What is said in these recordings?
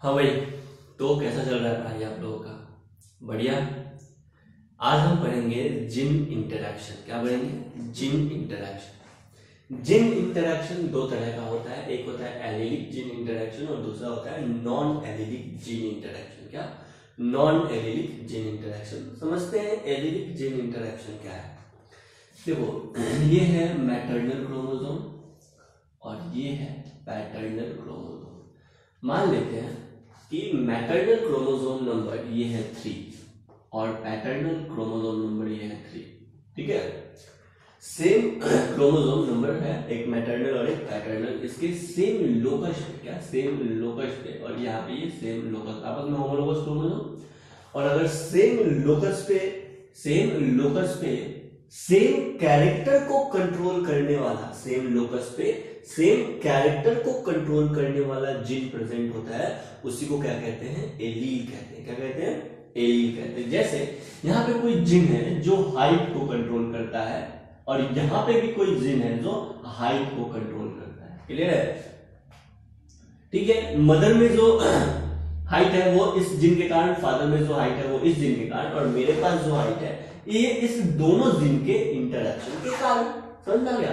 हाँ भाई, तो कैसा चल रहा है भाई आप लोगों का? बढ़िया। आज हम पढ़ेंगे जीन इंटरैक्शन। क्या पढ़ेंगे? Gene interaction. जीन इंटरैक्शन दो तरह का होता है, एक होता है एलिलिक जीन इंटरैक्शन और दूसरा होता है नॉन एलिलिक जीन इंटरैक्शन। क्या? Non allylic gene interaction. समझते हैं एलिलिक जीन इंटरैक्शन क्या है। देखो, ये है मैटरनल क्रोमोसोम और ये है पैटर्नल क्रोमोसोम। मान लेते हैं कि मैटरनल क्रोमोसोम नंबर ये है 3 और पैटर्नल क्रोमोसोम नंबर ये है 3। ठीक है, सेम क्रोमोसोम नंबर है, एक मैटरनल और एक पैटर्नल, इसके सेम लोकस पे। क्या? सेम लोकस पे। और यहाँ पे ये सेम लोकस, आपस में होमोलोगस क्रोमोसोम। और अगर सेम लोकस पे सेम कैरेक्टर को कंट्रोल करने वाला, सेम लोकस पे सेम कैरेक्टर को कंट्रोल करने वाला जीन प्रेजेंट होता है, उसी को क्या कहते हैं? एलील कहते हैं। क्या कहते हैं? एलील कहते हैं। जैसे यहाँ पे कोई जीन है जो हाइट को कंट्रोल करता है और यहाँ पे भी कोई जीन है जो हाइट को कंट्रोल करता है। क्लियर है? ठीक है, मदर में जो हाइट है वो इस जीन के कारण, फादर में जो हाइट है वो इस जीन के कारण, और मेरे पास जो हाइट है ये इस दोनों जीन के इंटरैक्शन के कारण। समझ आ गया?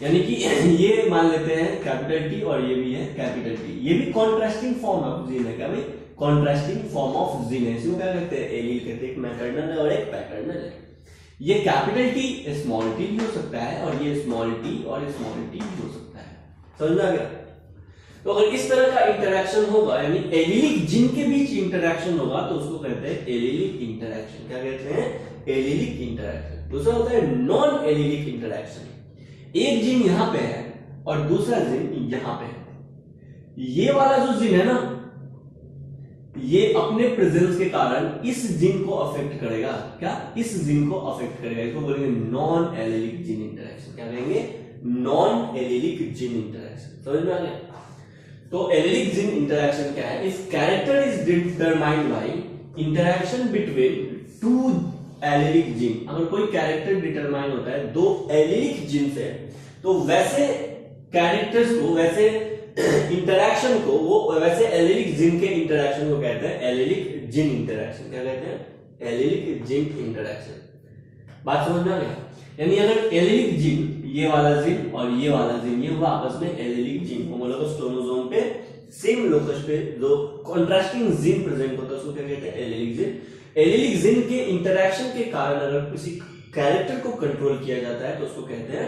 यानी कि ये मान लेते हैं कैपिटल टी और ये भी है कैपिटल टी, ये भी कॉन्ट्रास्टिंग फॉर्म ऑफ जीन है। क्या भाई? कॉन्ट्रास्टिंग फॉर्म ऑफ जीन है। इसको क्या कहते हैं? एलील कहते हैं। एक मैटरनल है और एक पैटर्नल है। ये कैपिटल टी स्मॉल टी भी हो सकता है और ये स्मॉल टी और स्मॉल टी भी हो सकता है। समझ आ गया? तो अगर इस तरह का इंटरैक्शन होगा, यानी एलीलिक जीन के बीच इंटरैक्शन होगा, तो उसको कहते हैं एलीलिक इंटरैक्शन। क्या कहते हैं? Allelic interaction. दूसरा होता है नॉन एलीलिक इंटरैक्शन। एक जीन यहां पे है और दूसरा जीन यहां पे है। ये वाला जो जीन है ना, ये अपने प्रेजेंस के कारण इस जीन को अफेक्ट करेगा। क्या? इस जीन को अफेक्ट करेगा। इसको बोलेंगे नॉन एलीलिक जीन इंटरैक्शन। क्या कहेंगे? Non allelic gene interaction. समझ में आ गया? तो एलीलिक जीन इंटरैक्शन क्या है? If character is determined by interaction between two allylic gene. अगर कोई कैरेक्टर डिटरमाइन होता है दो एलिलिक जीन से, तो वैसे कैरेक्टर्स को, वैसे इंटरैक्शन को, वो वैसे एलिलिक जीन के इंटरैक्शन को कहते हैं एलिलिक जीन इंटरैक्शन। क्या कहते हैं? Allylic gene interaction. बात समझ में आ गया? यानी अगर एलिलिक जीन, ये वाला जीन और ये वाला जीन, ये हुआ आपस में एलिलिक जीन, होमोलोगस क्रोमोसोम पे सेम लोकस पे जो कॉन्ट्रास्टिंग जीन प्रेजेंट होता है, उसको क्या कहते हैं? Allylic gene. एलिलिक जीन के इंटरैक्शन के कारण अगर किसी कैरेक्टर को कंट्रोल किया जाता है तो उसको कहते हैं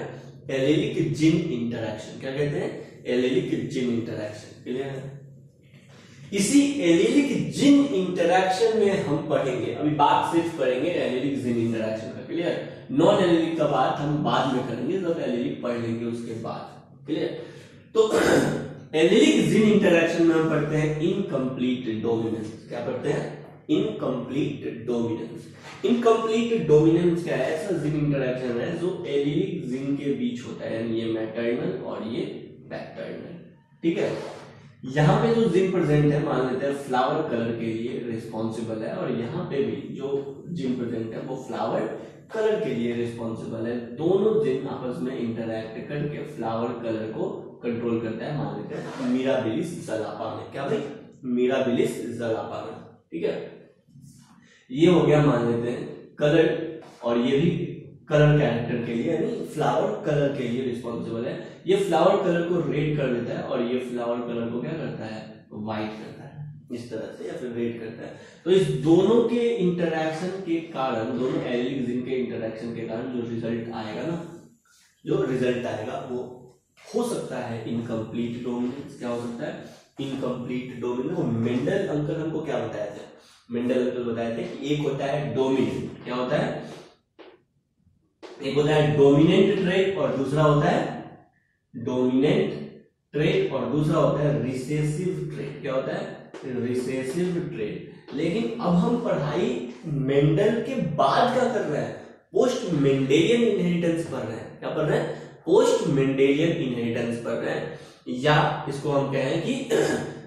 एलिलिक जीन इंटरैक्शन। क्या कहते हैं? Allylic gene interaction. क्लियर है? इसी एलिलिक जीन इंटरैक्शन में हम पढ़ेंगे, अभी बात सिर्फ करेंगे एलिलिक जीन इंटरैक्शन का। क्लियर? नॉन एलिलिक का बात हम बाद में करेंगे, जब एलिलिक पढ़ लेंगे उसके बाद। क्लियर? तो एलिलिक जीन इंटरैक्शन में हम पढ़ते हैं इनकम्प्लीट डोमिनेंस। क्या पढ़ते हैं? Incomplete dominance. इनकम्प्लीट डोमिनेंस क्या है? ऐसा जीन इंटरैक्शन है जो एलिलिक जीन के बीच होता है, यानी ये मैटरनल और ये पैटर्नल। ठीक है, यहाँ पे जो जीन प्रेजेंट है, मान लेते हैं फ्लावर कलर के लिए रिस्पॉन्सिबल है, और यहाँ पे भी जो जीन प्रेजेंट है वो फ्लावर कलर के लिए रिस्पॉन्सिबल है। दोनों जीन आपस में इंटरैक्ट करके फ्लावर कलर को कंट्रोल करता है। मान लेते हैं मिराबिलिस ज़लापा में। क्या भाई? मिराबिलिस ज़लापा में। ठीक है, ये हो गया मान लेते हैं कलर, और ये भी कलर कैरेक्टर के लिए, यानी फ्लावर कलर के लिए रिस्पॉन्सिबल है। ये फ्लावर कलर को रेड कर देता है और ये फ्लावर कलर को क्या करता है? व्हाइट करता है, इस तरह से, या फिर रेड करता है। तो इस दोनों के इंटरैक्शन के कारण, दोनों एलिलिक जीन के इंटरैक्शन के कारण जो रिजल्ट आएगा ना, जो रिजल्ट आएगा वो हो सकता है इनकम्प्लीट डोमिनेंस। क्या हो सकता है? Incomplete dominance. मेंडल अंकल हमको क्या बताया था? मेंडल अंकल बताए थे कि एक होता है डोमिनेंट। क्या होता है? एक होता है डोमिनेंट ट्रेट और दूसरा होता है डोमिनेंट ट्रेट और दूसरा होता है रिसेसिव ट्रेट। क्या होता है? Recessive trait. लेकिन अब हम पढ़ाई मेंडल के बाद क्या कर रहे हैं? पोस्ट मेंडेलियन इनहेरिटेंस पढ़ रहे हैं। क्या पढ़ रहे हैं? पोस्ट मेंडेलियन इनहेरिटेंस पढ़ रहे हैं, या इसको हम कहें कि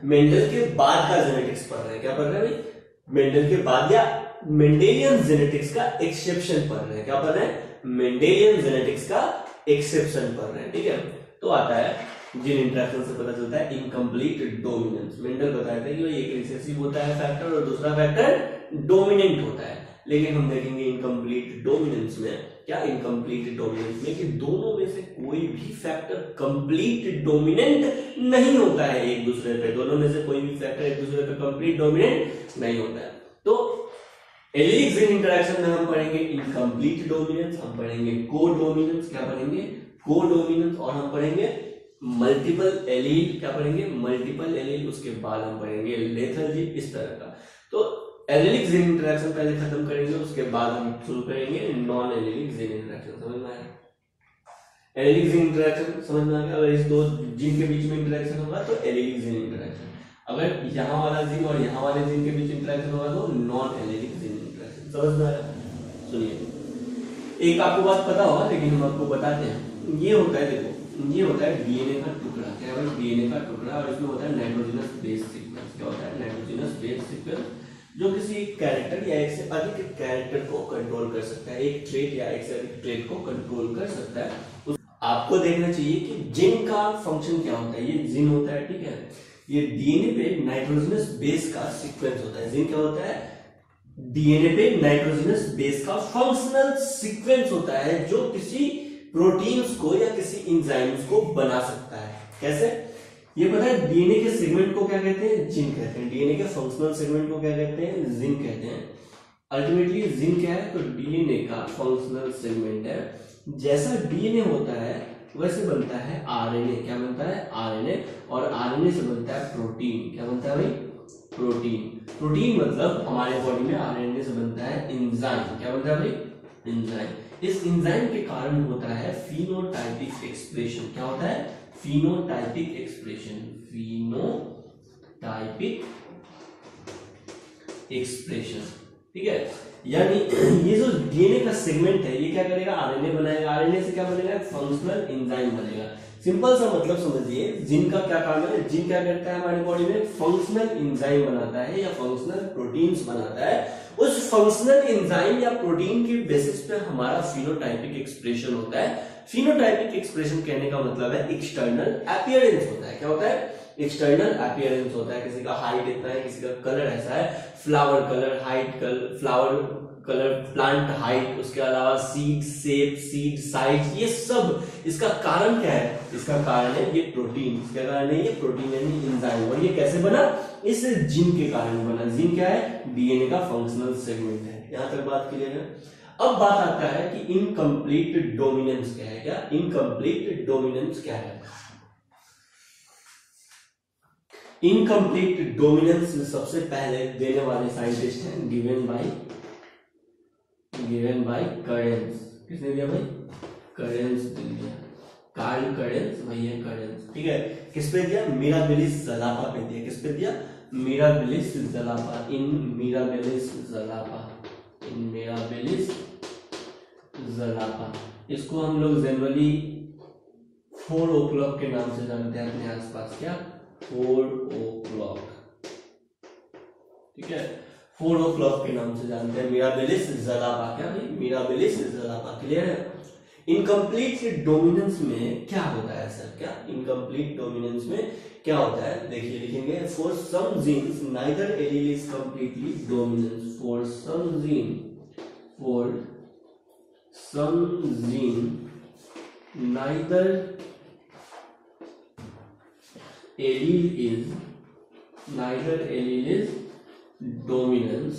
मेंडल के बाद का जेनेटिक्स पढ़ रहे हैं। क्या पढ़ रहे हैं भाई? मेंडल के बाद या मेंडेलियन जेनेटिक्स का एक्सेप्शन पढ़ रहे हैं। क्या पढ़ रहे हैं? मेंडेलियन जेनेटिक्स का एक्सेप्शन पढ़ रहे हैं। ठीक है, तो आता है जिन इंटरेक्शन से पता चलता है इनकम्प्लीट डोमिनेंस। मेंडल बताया था कि भाई एक रिसेसिव होता है फैक्टर और दूसरा फैक्टर डोमिनेंट होता है, लेकिन हम देखेंगे इनकम्प्लीट डोमिनेंस में क्या, इनकम्प्लीट डोमिनेंस में कि दोनों में से कोई भी फैक्टर कंप्लीट डोमिनेंट नहीं होता है एक दूसरे पे, दोनों में से कोई भी फैक्टर एक दूसरे पे कंप्लीट डोमिनेंट नहीं होता है। तो एलिलिक जिन इंटरेक्शन में हम पढ़ेंगे इनकम्प्लीट डोमिनेंस, हम पढ़ेंगे को डोमिनेंस, क्या पढ़ेंगे, को डोमिनेंस, और हम पढ़ेंगे मल्टीपल एलील, क्या पढ़ेंगे, मल्टीपल एलील, उसके बाद हम पढ़ेंगे लेथर्जी, इस तरह का। तो एलिलिक जिन इंटरेक्शन पहले खत्म करेंगे, उसके बाद हम शुरू करेंगे नॉन एलिलिक जिन इंटरेक्शन। समझ में आया? एलिलिक जिन इंटरेक्शन समझ में आ गया। अगर इस दो जिन के बीच में इंटरेक्शन होगा तो एलिलिक जिन इंटरेक्शन, अगर यहाँ वाला जिन और यहाँ वाले जिन के बीच इंटरेक्शन होगा तो नॉन एलिलिक जिन इंटरेक्शन। समझ में आया? सुनिए, एक आपको बात पता होगा लेकिन हम आपको बताते हैं। ये होता है, देखो, ये होता है डीएनए का टुकड़ा, क्या है, डीएनए का टुकड़ा, और इसमें होता है नाइट्रोजनस बेस सीक्वेंस। क्या होता है, नाइट्रोजनस बेस सीक्वेंस, जो किसी एक कैरेक्टर या एक से अधिक कैरेक्टर को कंट्रोल कर सकता है, एक ट्रेट या एक से अधिक ट्रेट को कंट्रोल कर सकता है। आपको देखना चाहिए कि जिन का फंक्शन क्या होता है। ये जिन होता है, ठीक है, ये डीएनए पे नाइट्रोजनस बेस का सीक्वेंस होता है। जिन क्या होता है, डीएनए पे नाइट्रोजनस बेस का फंक्शनल सीक्वेंस होता है, जो किसी प्रोटीन्स को या किसी एंजाइम्स को बना सकता है। कैसे, ये पता है, डीएनए के सेगमेंट को क्या कहते हैं, जिन कहते हैं। डीएनए के फंक्शनल सेगमेंट को क्या कहते हैं, जिन कहते हैं। अल्टीमेटली जिन क्या है, तो डीएनए का फंक्शनल सेगमेंट है। जैसा डीएनए होता है वैसे बनता है आरएनए। क्या बनता है, आरएनए, और आरएनए से बनता है प्रोटीन। क्या बनता है भाई, प्रोटीन। प्रोटीन मतलब हमारे बॉडी में आरएनए से बनता है एंजाइम। क्या बनता है भाई, एंजाइम। इस एंजाइम के कारण होता है फिनोटाइपिक एक्सप्रेशन। क्या होता है, फिनोटाइपिक एक्सप्रेशन, फिनोटाइपिक एक्सप्रेशन, ठीक है। यानी ये जो डीएनए का सेगमेंट है, ये क्या करेगा, आरएनए बनाएगा, आरएनए से क्या बनेगा, फंक्शनल एंजाइम बनेगा। सिंपल सा मतलब समझिए, जिन का क्या काम है, जिन क्या करता है हमारी बॉडी में, फंक्शनल एंजाइम बनाता है या फंक्शनल प्रोटीन्स बनाता है। उस फंक्शनल एंजाइम या प्रोटीन के बेसिस पे हमारा फिनोटाइपिक एक्सप्रेशन होता है। फिनोटाइपिक एक्सप्रेशन कहने का मतलब है एक्सटर्नल अपीयरेंस होता है। क्या होता है, एक्सटर्नल अपीयरेंस होता है। किसी का हाइट इतना है, किसी का कलर ऐसा है, flower colour, height colour, flower colour, plant height, उसके अलावा सीड शेप, सीड साइज, ये सब इसका कारण क्या है, इसका कारण है ये प्रोटीन। इसका कारण है ये प्रोटीन यानी एंजाइम। और ये कैसे बना, इस जिन के कारण बना। जिन क्या है, डीएनए का फंक्शनल सेगमेंट है। यहां तक बात क्लियर है। अब बात आता है कि इनकम्प्लीट डोमिनेंस क्या है। क्या इनकम्प्लीट डोमिनेंस क्या है? इनकम्प्लीट डोमिनेंस सबसे पहले देने वाले साइंटिस्ट हैं गिवन बाय करेंस। किसने दिया भाई, करेंस ने दिया, कार्ल करेंस, भैया करेंस, ठीक है। किस पे दिया, मिराबिलिस ज़लापा पे दिया। किस पे दिया, मिराबिलिस ज़लापा, इन मिराबिलिस ज़लापा। इसको हम लोग जनरली 4 o'clock के नाम से जानते हैं अपने आसपास। क्या, 4 o'clock, ठीक है, 4 o'clock के नाम से जानते हैं, मिराबिलिस ज़लापा। क्या भाई, मिराबिलिस ज़लापा, क्लियर है। इनकम्प्लीट डोमिनेंस में क्या होता है सर, क्या इनकम्प्लीट डोमिनेंस में क्या होता है, देखिए लिखेंगे, for some genes neither allele is completely dominance. For some gene neither allele is dominance,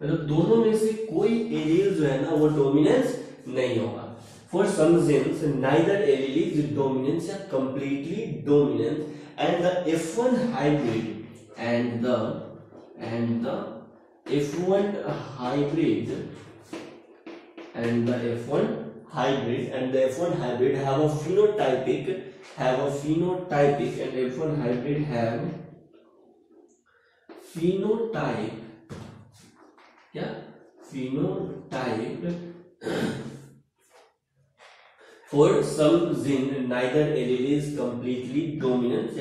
मतलब दोनों में से कोई एलील जो है ना वो डोमिनेंस नहीं होगा। For some genes neither allele is dominance या completely dominance and the F1 hybrid and the F1 hybrid and the F1 hybrid have a phenotypic and F1 hybrid have phenotype for some gene neither allele is completely dominant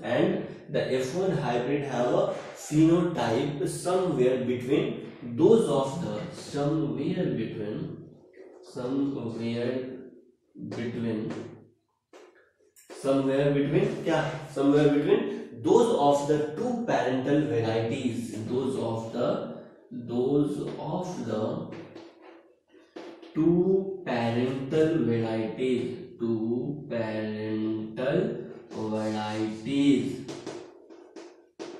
and the F1 hybrid have a phenotype somewhere between those of the somewhere between क्या, somewhere between those of the two parental varieties, those of the two parental varieties,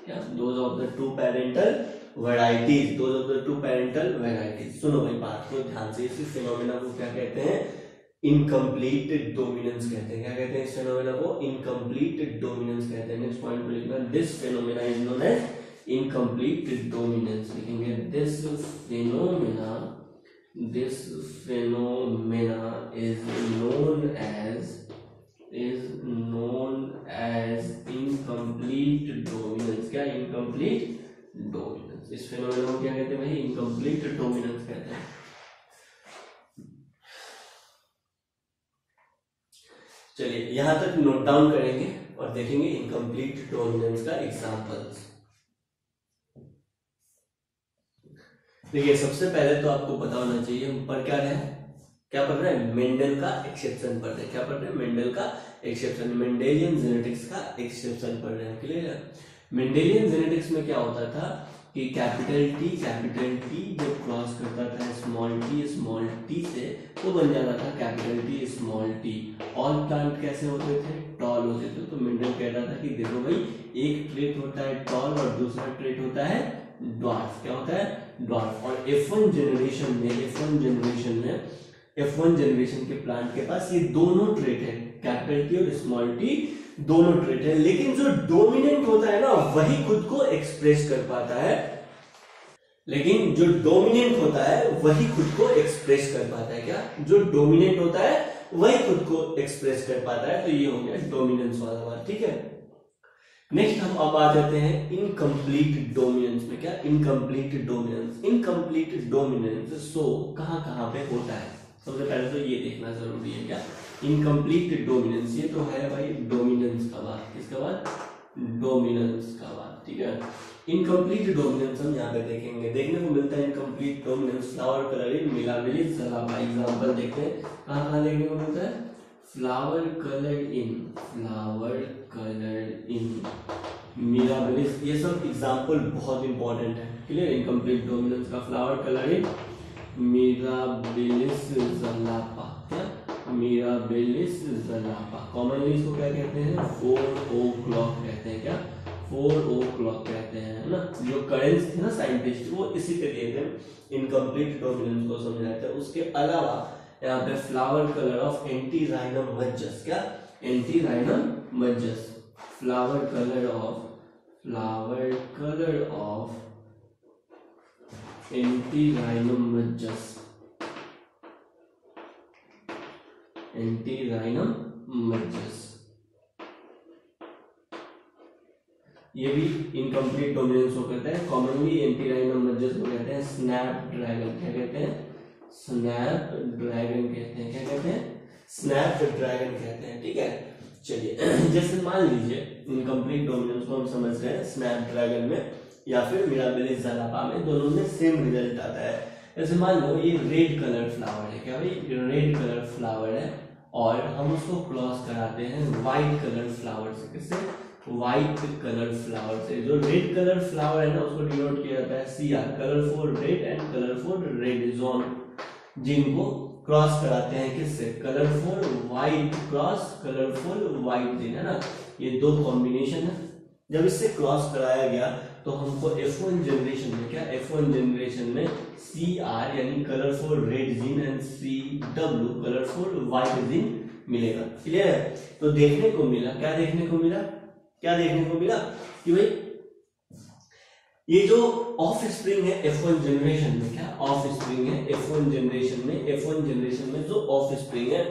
क्या, those of the two parental varieties। सुनो भाई बात को ध्यान से, इस phenomena को क्या कहते हैं, इनकम्प्लीट डोमिनेंस कहते हैं। क्या कहते हैं इस फिनोमेना को, इनकम्प्लीट डोमिनेंस कहते हैं। नेक्स्ट पॉइंट पे लिखना, this phenomena is known as incomplete dominance. लिखेंगे this phenomena is known as incomplete dominance। क्या, इनकम्प्लीट डोमिनेंस। इस फिनोमेना को क्या कहते हैं भाई, इनकम्प्लीट डोमिनेंस कहते हैं। चलिए यहां तक नोट डाउन करेंगे और देखेंगे इनकम्प्लीट डोमिनेंस का एग्जांपल्स। देखिए सबसे पहले तो आपको पता होना चाहिए हम पर क्या पढ़ रहे हैं, मेंडल का एक्सेप्शन पढ़ रहे हैं। क्या पढ़ रहे हैं, मेंडल का एक्सेप्शन, मेंडेलियन जेनेटिक्स का एक्सेप्शन पढ़ रहे हैं। क्लियर है। मेंडेलियन जेनेटिक्स में क्या होता था कि कैपिटल टी जब क्रॉस करता था स्मॉल टी से तो बन जाता था capital T small T. All plant कैसे होते थे, टॉल होते थे। तो मेंडल कह रहा था कि देखो भाई, एक ट्रेट होता है टॉल और दूसरा ट्रेट होता है ड्वार्फ। क्या होता है, ड्वार्फ। और F1 जनरेशन के प्लांट के पास ये दोनों ट्रेट है, कैपिटल टी और स्मॉल टी दोनों ट्रेट है। लेकिन जो डोमिनेंट होता है ना वही खुद को एक्सप्रेस कर पाता है, लेकिन जो डोमिनेंट होता है वही खुद को एक्सप्रेस कर पाता है। क्या, जो डोमिनेंट होता है वही खुद को एक्सप्रेस कर पाता है। तो ये हो गया डोमिनेंस वाला बात। ठीक है। नेक्स्ट हम अब आ जाते हैं इनकम्प्लीट डोमिनेंस में। क्या, इनकम्प्लीट डोमिनेंस सो कहां पे होता है। सबसे पहले तो ये देखना जरूरी है। क्या, इनकम्प्लीट डोमिनेंस, ये तो है भाई डोमिनेंस का बात। किसका बात, डोमिनेंस का बात। ठीक है। इनकम्प्लीट डोमिनेंस हम यहाँ पे देखेंगे, देखने को मिलता है incomplete dominance flower colour in Mirabilis jalapa. Example देखते हैं कहाँ देखने को मिलता है, फ्लावर कलर इन मिलाबिलिस। ये सब एग्जांपल बहुत इंपॉर्टेंट है। क्लियर, इनकम्प्लीट डोमिनेंस का फ्लावर कलर इन मिराबिलिस ज़लापा। क्या, मिराबिलिस ज़लापा। कॉमनली इसको क्या कहते हैं, 4 o'clock कहते हैं। क्या, 4 o'clock कहते हैं, है ना। जो करेंस थे ना साइंटिस्ट, वो इसी के लिए थे, इनकम्प्लीट डोमिनेंस को समझाते हैं। उसके अलावा यहाँ पे flower colour of Antirrhinum majus. क्या, Antirrhinum majus, flower colour of Antirrhinum majus, ये भी इनकम्प्लीट डोमिनेंस को कहते हैं। कॉमनली एंटीराइनम मज्जस को कहते हैं स्नैप ड्रैगन। क्या कहते हैं, स्नैप ड्रैगन कहते हैं। क्या कहते हैं, स्नैप ड्रैगन कहते हैं। ठीक है। चलिए जैसे मान लीजिए इनकम्प्लीट डोमिनेंस को हम समझ रहे हैं स्नैप ड्रैगन में या फिर मिराबिलिस ज़लापा में, दोनों में सेम रिजल्ट आता है। जैसे मान लो ये रेड कलर फ्लावर है। क्या भाई, रेड कलर फ्लावर है और हम उसको क्रॉस कराते हैं व्हाइट कलर फ्लावर से। किससे, व्हाइट कलर फ्लावर से। जो रेड कलर फ्लावर है ना उसको डिनोट किया जाता है CR, colourful red and colourful red gene, जिनको क्रॉस कराते हैं किससे, colourful white cross colourful white gene, है ना। ये दो कॉम्बिनेशन है। जब इससे क्रॉस कराया गया तो हमको F1 जनरेशन में, क्या, F1 जनरेशन में CR यानी colourful red gene and CW colourful white gene मिलेगा। क्लियर है। तो देखने को मिला, क्या देखने को मिला कि भाई ये जो ऑफ स्प्रिंग है F1 जनरेशन में, क्या ऑफ स्प्रिंग है F1 जनरेशन में जो ऑफ स्प्रिंग है,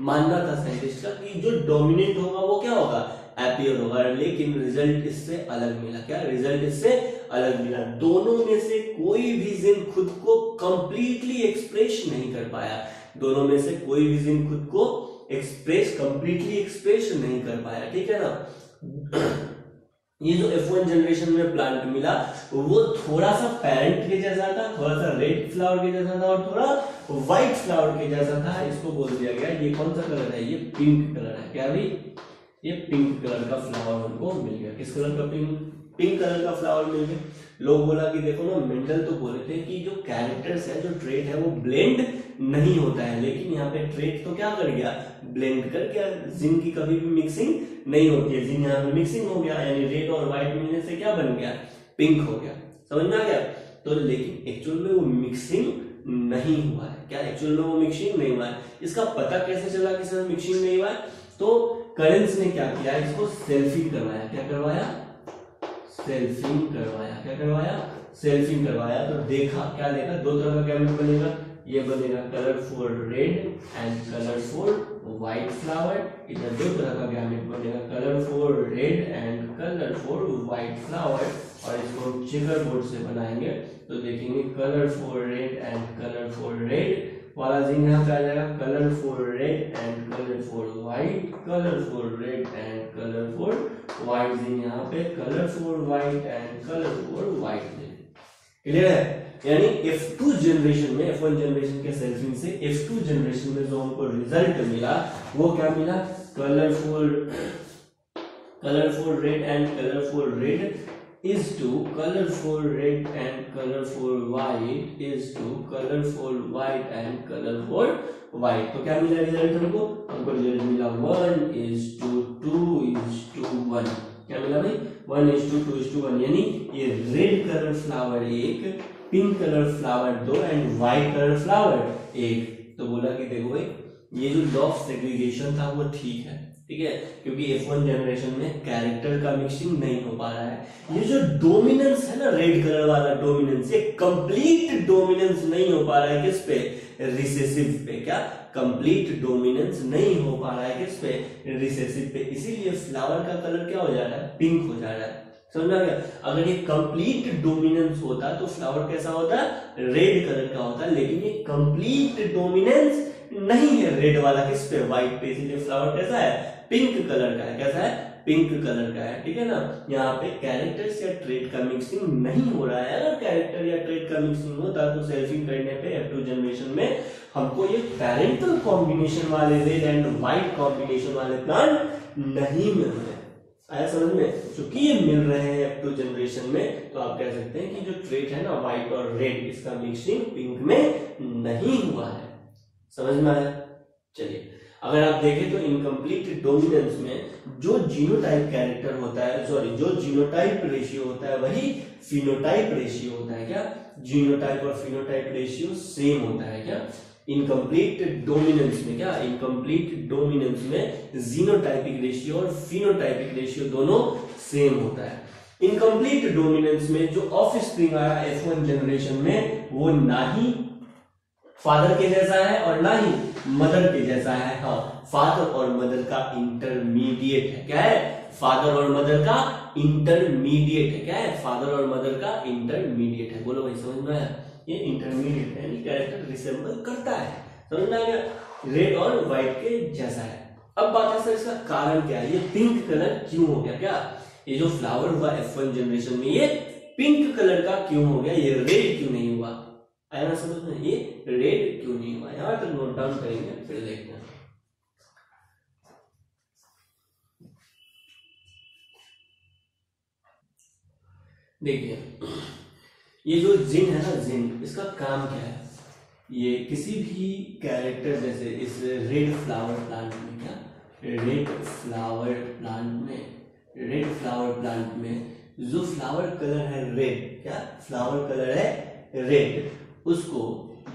मानना था साइंटिस्ट का कि जो डोमिनेंट होगा वो क्या होगा, एपियर होगा। लेकिन रिजल्ट इससे अलग मिला। क्या, रिजल्ट इससे अलग मिला। दोनों में से कोई भी जिन खुद को कंप्लीटली एक्सप्रेस नहीं कर पाया। कंप्लीटली एक्सप्रेस नहीं कर पाया। ठीक है ना। ये जो F1 जनरेशन में प्लांट मिला वो थोड़ा सा पैरेंट के जैसा था, थोड़ा सा रेड फ्लावर के जैसा था और थोड़ा व्हाइट फ्लावर के जैसा था। इसको बोल दिया गया, ये कौन सा कलर है, ये पिंक कलर है। क्या भाई, ये पिंक कलर का फ्लावर हमको मिल गया। किस कलर का? पिंक कलर का फ्लावर मिल गया। लोग बोला कि देखो ना, मेंडल तो बोले थे कि जो कैरेक्टर्स है, जो ट्रेट है वो ब्लेंड नहीं होता है, लेकिन यहाँ पे ट्रेट तो क्या कर गया? ब्लेंड कर गया। जिन की कभी भी मिक्सिंग नहीं होती है, जिन यहाँ पे मिक्सिंग हो गया, यानी रेड और व्हाइट मिलने से क्या बन गया? पिंक हो गया। समझ में आ गया? तो लेकिन एक्चुअल में वो मिक्सिंग नहीं हुआ है। क्या एक्चुअल में वो मिक्सिंग नहीं हुआ है? इसका पता कैसे चला कि सर मिक्सिंग नहीं हुआ है? तो करेंस ने क्या किया? इसको सेल्फिंग करवाया। क्या करवाया? सेल्फिंग करवाया। क्या करवाया? सेल्फिंग करवाया। तो देखा, क्या देखा? दो तरह का गैमेट बनेगा। ये बनेगा colourful red and colourful white flower. इधर दो तरह का गैमेट बनेगा, colourful red and colourful white flower. और इसको हम चेकर बोर्ड से बनाएंगे तो देखेंगे colourful red and colourful red वाला जिन यहाँ पे आ जाएगा, colourful red and colourful white, colourful red and colourful white gene यहाँ पे, colourful white and colourful white gene. Clear है? यानी F2 जनरेशन में, F1 जनरेशन के सेल्फिंग से F2 जनरेशन में जो हमको रिजल्ट मिला वो क्या मिला? Colourful red and colourful red is to colorful red and colorful white is to colorful white and colorful white। तो क्या मिला रिजल्ट हमको? हमको रिजल्ट मिला 1:2:1। क्या मिला भाई? 1:2:1। यानी ये रेड कलर फ्लावर एक, पिंक कलर फ्लावर दो एंड व्हाइट कलर फ्लावर एक। तो बोला कि देखो भाई, ये जो लॉ ऑफ सेग्रीगेशन था वो ठीक है, ठीक है, क्योंकि F1 जनरेशन में कैरेक्टर का मिक्सिंग नहीं हो पा रहा है। ये जो डोमिनेंस है ना, रेड कलर वाला डोमिनेंस, ये कंप्लीट डोमिनेंस नहीं हो पा रहा है किस पे? रिसेसिव पे। क्या? कंप्लीट डोमिनेंस नहीं हो पा रहा है किस पे? रिसेसिव पे। इसीलिए फ्लावर का कलर क्या हो जा रहा है? पिंक हो जा रहा है। समझ आ गया? अगर ये कंप्लीट डोमिनेंस होता तो फ्लावर कैसा होता? रेड कलर का होता, लेकिन ये कंप्लीट डोमिनेंस नहीं है रेड वाला किस पे? व्हाइट पे। इसीलिए फ्लावर कैसा है? पिंक कलर का है। कैसा है? पिंक कलर का है। ठीक है ना? यहाँ पे कैरेक्टर्स या ट्रेट का मिक्सिंग नहीं हो रहा है। अगर कैरेक्टर या ट्रेट का मिक्सिंग होता तो सेल्फिंग करने पे F2 जनरेशन में हमको ये पैरेंटल कॉम्बिनेशन वाले रेड एंड व्हाइट कॉम्बिनेशन वाले प्लांट नहीं मिल रहे। आया समझ में? चूंकि ये मिल रहे हैं F2 जनरेशन में, तो आप कह सकते हैं कि जो ट्रेट है ना व्हाइट और रेड, इसका मिक्सिंग पिंक में नहीं हुआ है। समझ में आया? चलिए, अगर आप देखें तो इनकम्प्लीट डोमिनेंस में जो जीनोटाइप कैरेक्टर होता है, सॉरी, जो जीनोटाइप रेशियो होता है वही फिनोटाइप रेशियो होता है। क्या? जीनोटाइप और फिनोटाइप रेशियो सेम होता है। क्या? इनकम्प्लीट डोमिनेंस में, क्या? इनकम्प्लीट डोमिनेंस में जीनोटाइपिक रेशियो और फिनोटाइपिक रेशियो दोनों सेम होता है। इनकम्प्लीट डोमिनेंस में जो ऑफस्प्रिंग आया F1 जनरेशन में वो ना ही फादर के जैसा है और ना ही मदर के जैसा है। हाँ, फादर और मदर का इंटरमीडिएट है। क्या है? फादर और मदर का इंटरमीडिएट है। क्या है? फादर और मदर का इंटरमीडिएट है। बोलो भाई, समझ में आया? ये इंटरमीडिएट है, यानी कैरेक्टर रिसेंबल करता है। समझ में आ गया? रेड और व्हाइट के जैसा है। अब बात है सर, इसका कारण क्या है? ये पिंक कलर क्यों हो गया? क्या ये जो फ्लावर हुआ F1 जनरेशन में ये पिंक कलर का क्यों हो गया? ये रेड क्यों नहीं हुआ? आया ना समझ में? ये रेड क्यों नहीं हुआ? यहां तक नोट डाउन करेंगे, फिर देखते हैं। देखिए, ये जो जिन है ना, जिन, इसका काम क्या है? ये किसी भी कैरेक्टर, जैसे इस रेड फ्लावर प्लांट में, क्या रेड फ्लावर प्लांट में जो फ्लावर कलर है रेड, क्या फ्लावर कलर है रेड, उसको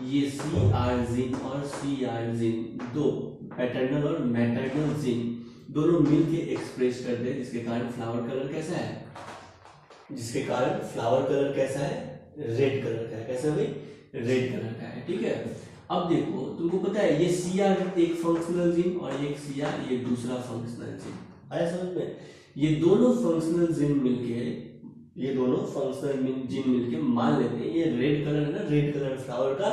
ये CR जिन और CR जिन, दो पैटर्नल और मैटर्नल जिन दोनों मिलके एक्सप्रेस करते हैं, जिसके कारण फ्लावर कलर कैसा है? जिसके कारण फ्लावर कलर कैसा है? रेड कलर का है। कैसा भाई? रेड कलर का है। ठीक है, अब देखो, तुमको पता है ये CR एक फंक्शनल जिन और एक CR ये दूसरा फंक्शनल जिन। आया समझ में? ये दोनों फंक्शनल जिन मिलके मान लेते हैं ये रेड कलर है ना, रेड कलर फ्लावर का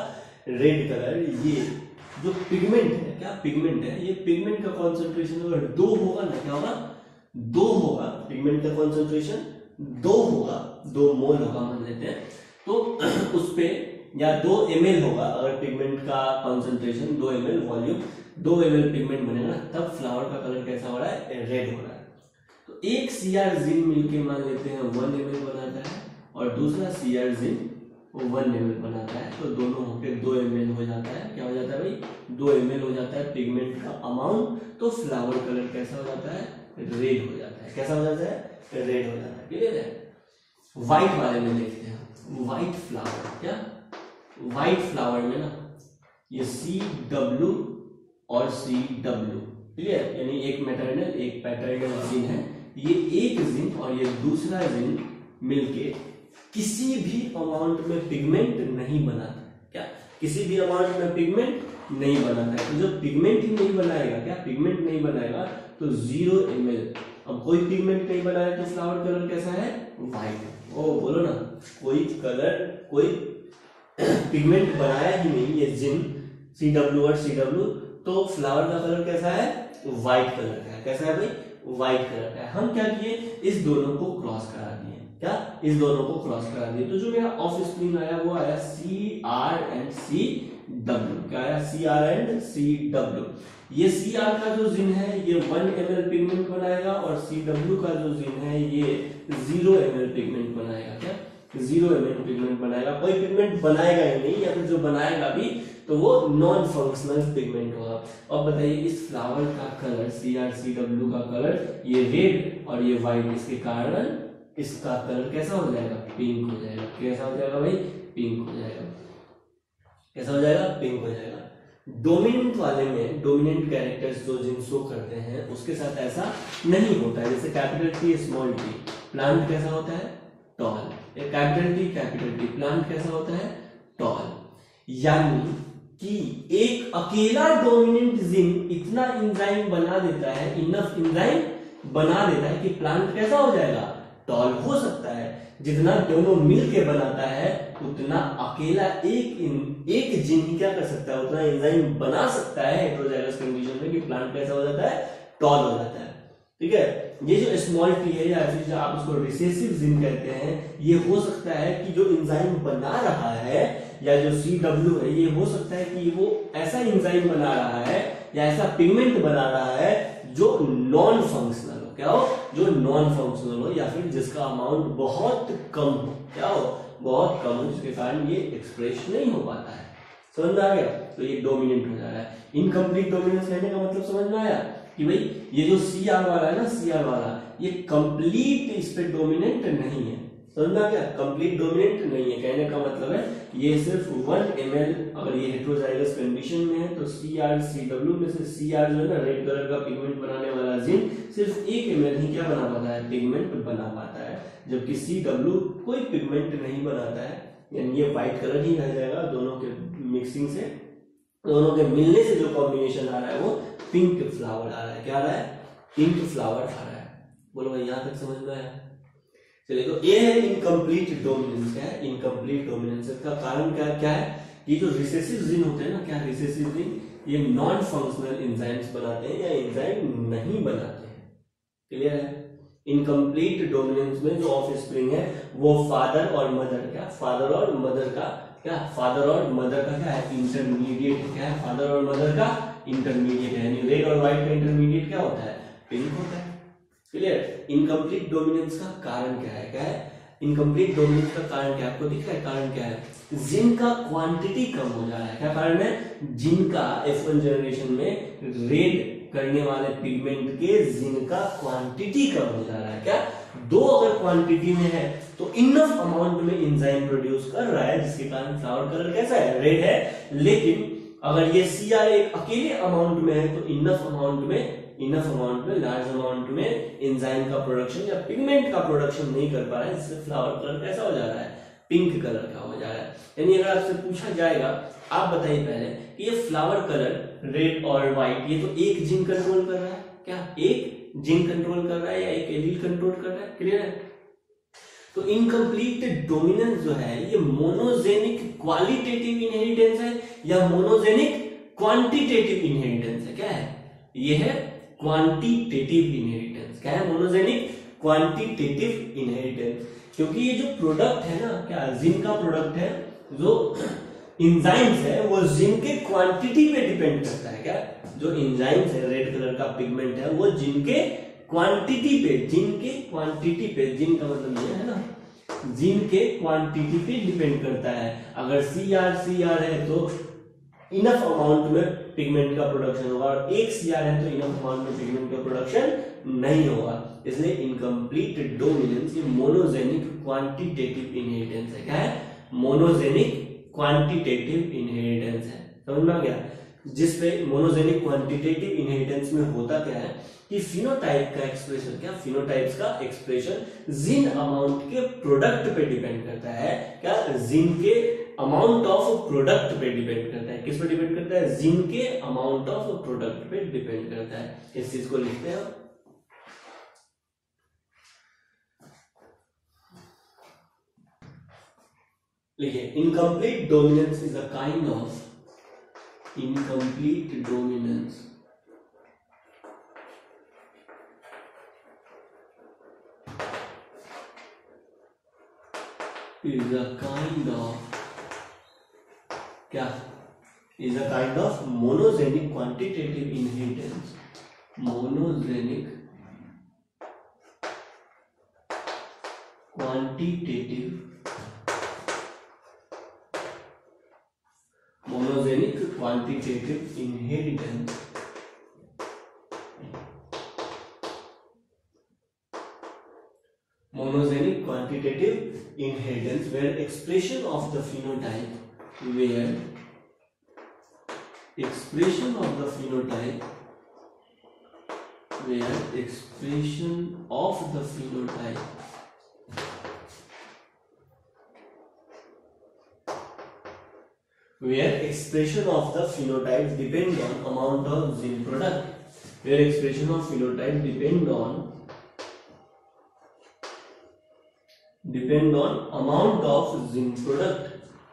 रेड कलर, ये जो पिगमेंट है, क्या पिगमेंट है, ये पिगमेंट का कॉन्सेंट्रेशन अगर 2 होगा ना, क्या होगा? 2 होगा। पिगमेंट का कॉन्सेंट्रेशन 2 होगा, 2 मोल होगा मान लेते हैं। तो उस पे या 2 ml होगा, अगर पिगमेंट का concentration 2 ml volume 2 ml pigment बनेगा तब फ्लावर का कलर कैसा हो रहा है, रेड हो रहा है। तो एक सीआर जिन मिलके मान लेते हैं 1 ml बनाता है और दूसरा सीआर जिन 1 ml बनाता है, तो दोनों होकर 2 ml हो जाता है। क्या हो जाता है भाई, 2 ml हो जाता है पिगमेंट का अमाउंट, तो फ्लावर कलर कैसा हो जाता है, रेड हो जाता है। कैसा हो जाता है, रेड हो जाता है। क्लियर है। व्हाइट वाले में देखते हैं, व्हाइट फ्लावर, क्या व्हाइट फ्लावर में ना ये CW और CW, क्लियर, यानी एक मैटरनल एक पैटर्नल जिन है, ये एक जिन और ये दूसरा जिन मिलके किसी भी अमाउंट में पिगमेंट नहीं बनाता। क्या, किसी भी अमाउंट में पिगमेंट नहीं बनाता है। तो जब पिगमेंट ही नहीं बनाएगा, क्या पिगमेंट नहीं बनाएगा, तो 0 ml। अब कोई पिगमेंट नहीं बनाया तो फ्लावर कलर कैसा है, व्हाइट। ओ बोलो ना, कोई कलर कोई पिगमेंट बनाया ही नहीं ये जिन CW और CW, तो फ्लावर का कलर कैसा है, व्हाइट कलर का है। कैसा है भाई, व्हाइट कलर का है। हम क्या किए, इस दोनों को क्रॉस करा दिए। क्या, इस दोनों को क्रॉस करा दिए, तो जो मेरा ऑफ स्प्रिंग आया वो आया CR एंड CW। क्या आया, CR एंड CW। ये CR का जो जिन है ये 1 ml पिगमेंट बनाएगा और CW का जो जिन है ये 0 ml पिगमेंट बनाएगा। क्या, 0 ml पिगमेंट बनाएगा, कोई पिगमेंट बनाएगा ही नहीं, या फिर जो बनाएगा भी तो वो नॉन फंक्शनल पिगमेंट होगा। अब बताइए इस फ्लावर का कलर CR CW का कलर ये रेड और ये व्हाइट, इसके कारण इसका कलर कैसा हो जाएगा, पिंक हो जाएगा। कैसा हो जाएगा भाई, पिंक हो जाएगा। कैसा हो जाएगा, पिंक हो जाएगा। डोमिनेंट वाले में डोमिनेंट कैरेक्टर्स जो जिन शो करते हैं उसके साथ ऐसा नहीं होता है। जैसे capital T small t, plant कैसा होता है, टॉल। कैपिटल T प्लांट कैसा होता है, टॉल। यानी कि एक अकेला डोमिनेंट जिन इतना एंजाइम बना देता है, इनफ एंजाइम बना देता है कि प्लांट कैसा हो जाएगा, टॉल हो सकता है। जितना दोनों मिलके बनाता है उतना अकेला एक जिन ही क्या कर सकता है, उतना एंजाइम बना सकता है हेटेरोजाइगस कंडीशन में कि प्लांट कैसा हो जाता है, टॉल हो जाता है। ठीक है। ये जो स्मॉल टी है या फिर जो आप इसको रिसेसिव जिन कहते हैं, ये हो सकता है कि जो एंजाइम बना रहा है या जो CW है, ये हो सकता है कि वो ऐसा एंजाइम बना रहा है या ऐसा पिगमेंट बना रहा है जो नॉन फंक्शनल हो। क्या हो, जो नॉन फंक्शनल हो या फिर जिसका अमाउंट बहुत कम हो। क्या हो, बहुत कम हो, जिसके कारण ये एक्सप्रेस नहीं हो पाता है। समझ में आ गया। तो ये डोमिनेंट हो जा रहा है। इनकम्प्लीट डोमिनेंस कहने का मतलब समझ में आया कि भाई ये जो CR वाला है ना, CR वाला ये कंप्लीट इस पे डोमिनेंट नहीं है। समझ में आ गया, कंप्लीट डोमिनेंट नहीं है। कहने का मतलब है ये सिर्फ 1 ml, अगर ये हेटेरोजाइगस कंडीशन में है तो CR CW में से CR जो है ना, रेड कलर का पिगमेंट बनाने वाला जिन सिर्फ 1 ml ही क्या बना पाता है, पिगमेंट बना पाता है, जबकि CW कोई पिगमेंट नहीं बनाता है। यानी ये व्हाइट कलर ही रह जाएगा। दोनों के मिक्सिंग से, दोनों के मिलने से जो कॉम्बिनेशन आ रहा है वो पिंक फ्लावर आ रहा है। क्या आ रहा है, पिंक फ्लावर आ रहा है। बोलो भाई यहां तक समझ में आया। चलिए, तो ये है इनकम्प्लीट डोमिनेंस। क्या है इनकम्प्लीट डोमिनेंस का कारण क्या है, ये जो रिसेसिव जीन होते हैं ना, क्या रिसेसिव जीन ये नॉन फंक्शनल एंजाइम्स बनाते हैं या एंजाइम नहीं बनाते हैं। क्लियर है। इनकम्प्लीट डोमिनेंस में जो ऑफ स्प्रिंग है वो फादर और मदर, क्या फादर और मदर का, क्या फादर और मदर का क्या है, इंटरमीडिएट। क्या है, फादर और मदर का इंटरमीडिएट है। यानी रेड और व्हाइट का इंटरमीडिएट क्या होता है, पिंक होता है। क्लियर। इनकम्प्लीट डोमिनेंस का कारण क्या है, क्या है इनकम्प्लीट डोमिनेंस का कारण क्या है, आपको दिख रहा है कारण क्या है, जिन का क्वांटिटी कम हो जा रहा है। क्या कारण है, जिन का F1 जनरेशन में रेड करने वाले पिगमेंट के जिन का क्वांटिटी कम हो जा रहा है। क्या, 2 अगर क्वांटिटी में है तो इनफ अमाउंट में एंजाइम प्रोड्यूस कर रहा है, जिसके कारण फ्लावर कलर कैसा है, रेड है। लेकिन अगर ये CR एक अकेले अमाउंट में है तो इनफ अमाउंट में लार्ज अमाउंट में एंजाइम का प्रोडक्शन या पिगमेंट का प्रोडक्शन नहीं कर पा रहा है, जिससे फ्लावर कलर कैसा हो जा रहा है, पिंक कलर का हो जा रहा है। यानी अगर आपसे पूछा जाएगा, आप बताइए पहले कि ये फ्लावर कलर रेड और व्हाइट ये तो एक जीन कंट्रोल कर रहा है, क्या एक जीन कंट्रोल कर रहा है या एक एलील कंट्रोल कर रहा है। क्लियर है। तो इनकम्प्लीट डोमिनेंस जो है ये मोनोजेनिक क्वालिटेटिव इनहेरिटेंस है या मोनोजेनिक क्वांटिटेटिव इनहेरिटेंस है। क्या है, ये है क्वांटिटेटिव इनहेरिटेंस। क्या है, मोनोजेनिक क्वांटिटेटिव इनहेरिटेंस। क्योंकि ये जो प्रोडक्ट है ना, क्या जिन का प्रोडक्ट है जो इंजाइम्स है वो जिन के क्वांटिटी पे डिपेंड करता है। क्या जो इंजाइम्स है, रेड कलर का पिगमेंट है, वो जिन के क्वांटिटी पे, जिन का मतलब ये है ना, जिन के क्वांटिटी पे डिपेंड करता है। अगर CR है तो इनफ अमाउंट में पिगमेंट का प्रोडक्शन होगा, और एक CR है तो इनफ अमाउंट में पिगमेंट का प्रोडक्शन नहीं होगा। इसलिए इनकम्प्लीट डोमिनेंस ये मोनोजेनिक क्वांटिटेटिव इनहेरिटेंस है। क्या है? मोनोजेनिक क्वांटिटेटिव इनहेरिटेंस है। समझ में आ गया? जिसपे मोनोजेनिक क्वांटिटेटिव इनहेरिटेंस में होता क्या है कि फिनोटाइप का एक्सप्रेशन, क्या फिनोटाइप्स का एक्सप्रेशन जीन अमाउंट के प्रोडक्ट पे डिपेंड करता है। क्या जीन के अमाउंट ऑफ प्रोडक्ट पे डिपेंड करता है। किस पे डिपेंड करता है? जीन के अमाउंट ऑफ प्रोडक्ट पे डिपेंड करता है। इस चीज को लिखते हैं। लिखिए, incomplete dominance is a kind of incomplete dominance is a kind of क्या? is a kind of monogenic quantitative inheritance. Monogenic quantitative inheritance where expression of the phenotype where expression of the phenotype depend on amount of gene product, where expression of phenotype depend on amount of gene product,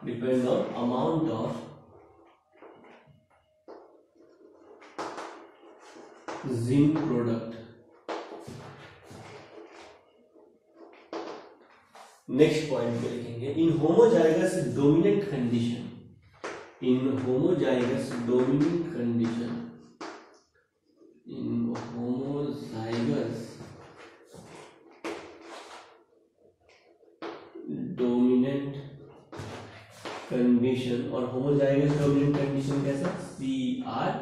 depend on amount of gene product. Next point पे लिखेंगे, इन homozygous dominant condition, in homozygous dominant condition, और homozygous dominant condition कैसा? CR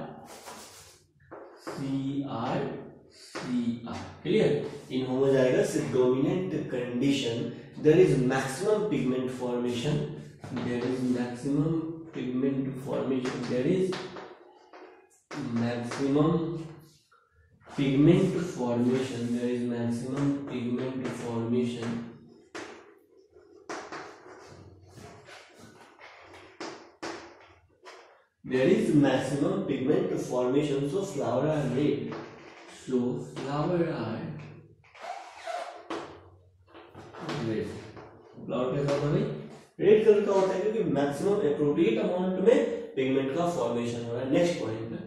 clear? In homozygous dominant condition there is maximum pigment formation, there is maximum pigment formation where so flower are red, flower कैसा होता है भाई? Red colour का होता है, क्योंकि मैक्सिमम एप्रोप्रिएट अमाउंट में पिगमेंट का फॉर्मेशन हो रहा है। नेक्स्ट पॉइंट है,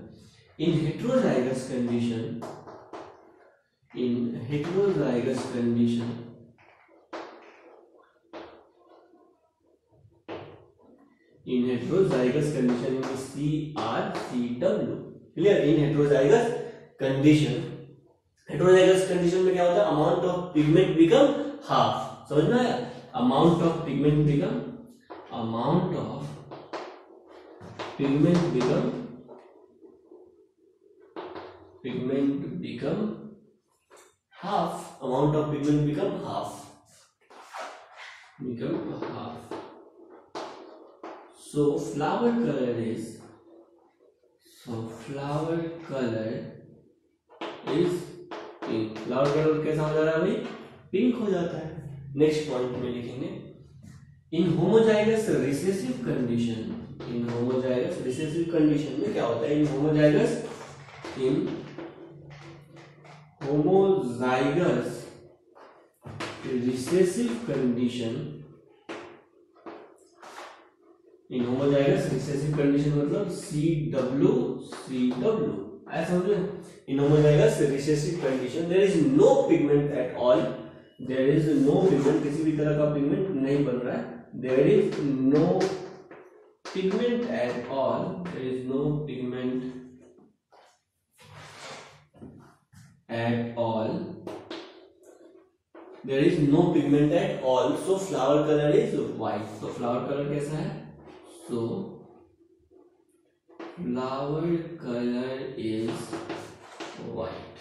इन हेटेरोजाइगस कंडीशन CRCW क्लियर? इन हेटेरोजाइगस कंडीशन में क्या होता है? Amount of pigment become half. समझ में आया? amount of pigment become half. Amount of pigment become half. So flower color is pink. Flower color कैसा हो जा रहा है भाई? पिंक हो जाता है। नेक्स्ट पॉइंट में लिखेंगे, इन होमोजाइगस रिसेसिव कंडीशन में क्या होता है? इन होमोजाइगस रिसेसिव कंडीशन मतलब CW ऐसा समझे? In homozygous recessive condition there is no pigment at all there is no pigment, किसी भी तरह का पिगमेंट नहीं बन रहा है, there is no pigment at all, there is no pigment at all, there is no pigment at all, so flower colour is white. तो flower colour कैसा है, so flower colour is white,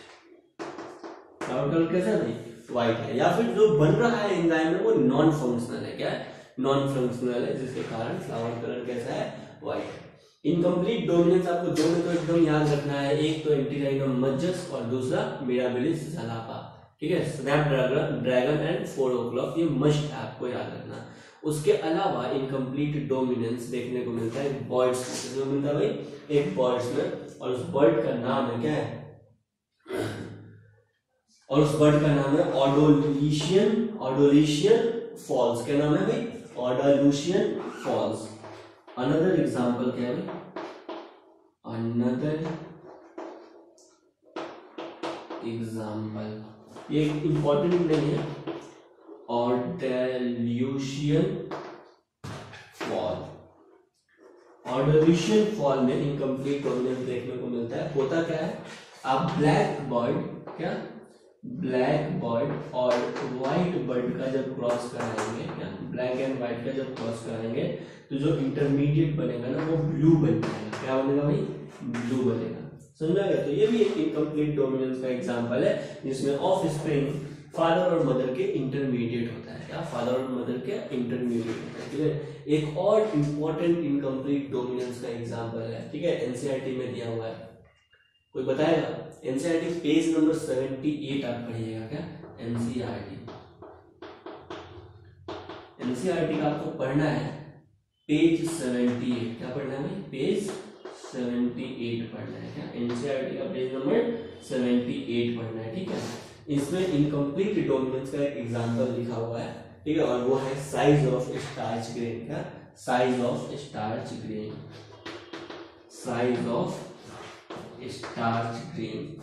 flower colour कैसा है भाई, white है। या फिर जो बन रहा है एंजाइम में वो नॉन फंक्शनल है, क्या है, नॉन फंक्शनल है, जिसके कारण फ्लावर कलर कैसा है, व्हाइट है। इनकम्प्लीट डोमिनेंस आपको दो में तो एकदम याद रखना है, एक तो एंटीराइनोम मज्जस और दूसरा मिराबिलिस ज़लापा, ठीक है, स्नैपड्रैगन एंड 4 o'clock, ये मस्ट है आपको याद रखना। उसके अलावा इनकम्प्लीट डोमिनेंस देखने को मिलता है बर्ड्स में, मिलता है भाई एक बर्ड्स में, और उस बर्ड का नाम है क्या है, और उस बर्ड का नाम है ऑडोलिशियन, ऑडोलिशियन फॉल्स। क्या नाम है भाई, ऑडोलिशियन फॉल्स। अनदर एग्जांपल क्या है भाई, अनदर एग्जांपल, ये इंपॉर्टेंट नहीं है, ऑडोलिशियन फॉल। ऑडोलिशियन फॉल में इनकम्प्लीट डोमिनेंस देखने को मिलता है। होता क्या है, आप ब्लैक बर्ड, क्या ब्लैक बर्ड और व्हाइट बर्ड का जब क्रॉस कराएंगे, क्या ब्लैक एंड व्हाइट का जब क्रॉस कराएंगे तो जो इंटरमीडिएट बनेगा ना वो ब्लू बन जाएगा। क्या बनेगा भाई, ब्लू बनेगा, समझा गया। तो ये भी एक इनकम्प्लीट डोमिनेंस का एग्जांपल है, जिसमें ऑफ स्प्रिंग फादर और मदर के इंटरमीडिएट होता है, क्या फादर और मदर के इंटरमीडिएट होता है, ठीक है। एक और इंपॉर्टेंट इनकम्प्लीट डोमिनेंस का एग्जांपल है, ठीक है, एनसीईआरटी में दिया हुआ है, कोई बताएगा। एनसीईआरटी पेज नंबर 78 आप पढ़िएगा, क्या एनसीईआरटी, एनसीईआरटी का आपको पढ़ना है पेज 78, क्या पढ़ना है भाई, पेज 78 पढ़ना है, क्या एनसीईआरटी का पेज नंबर 78 पढ़ना है, ठीक है। इसमें इनकम्प्लीट डोमिनेंस का एक एग्जांपल लिखा हुआ है, ठीक है, और वो है साइज ऑफ स्टार्च ग्रेन का, size of starch grain, size of starch grain,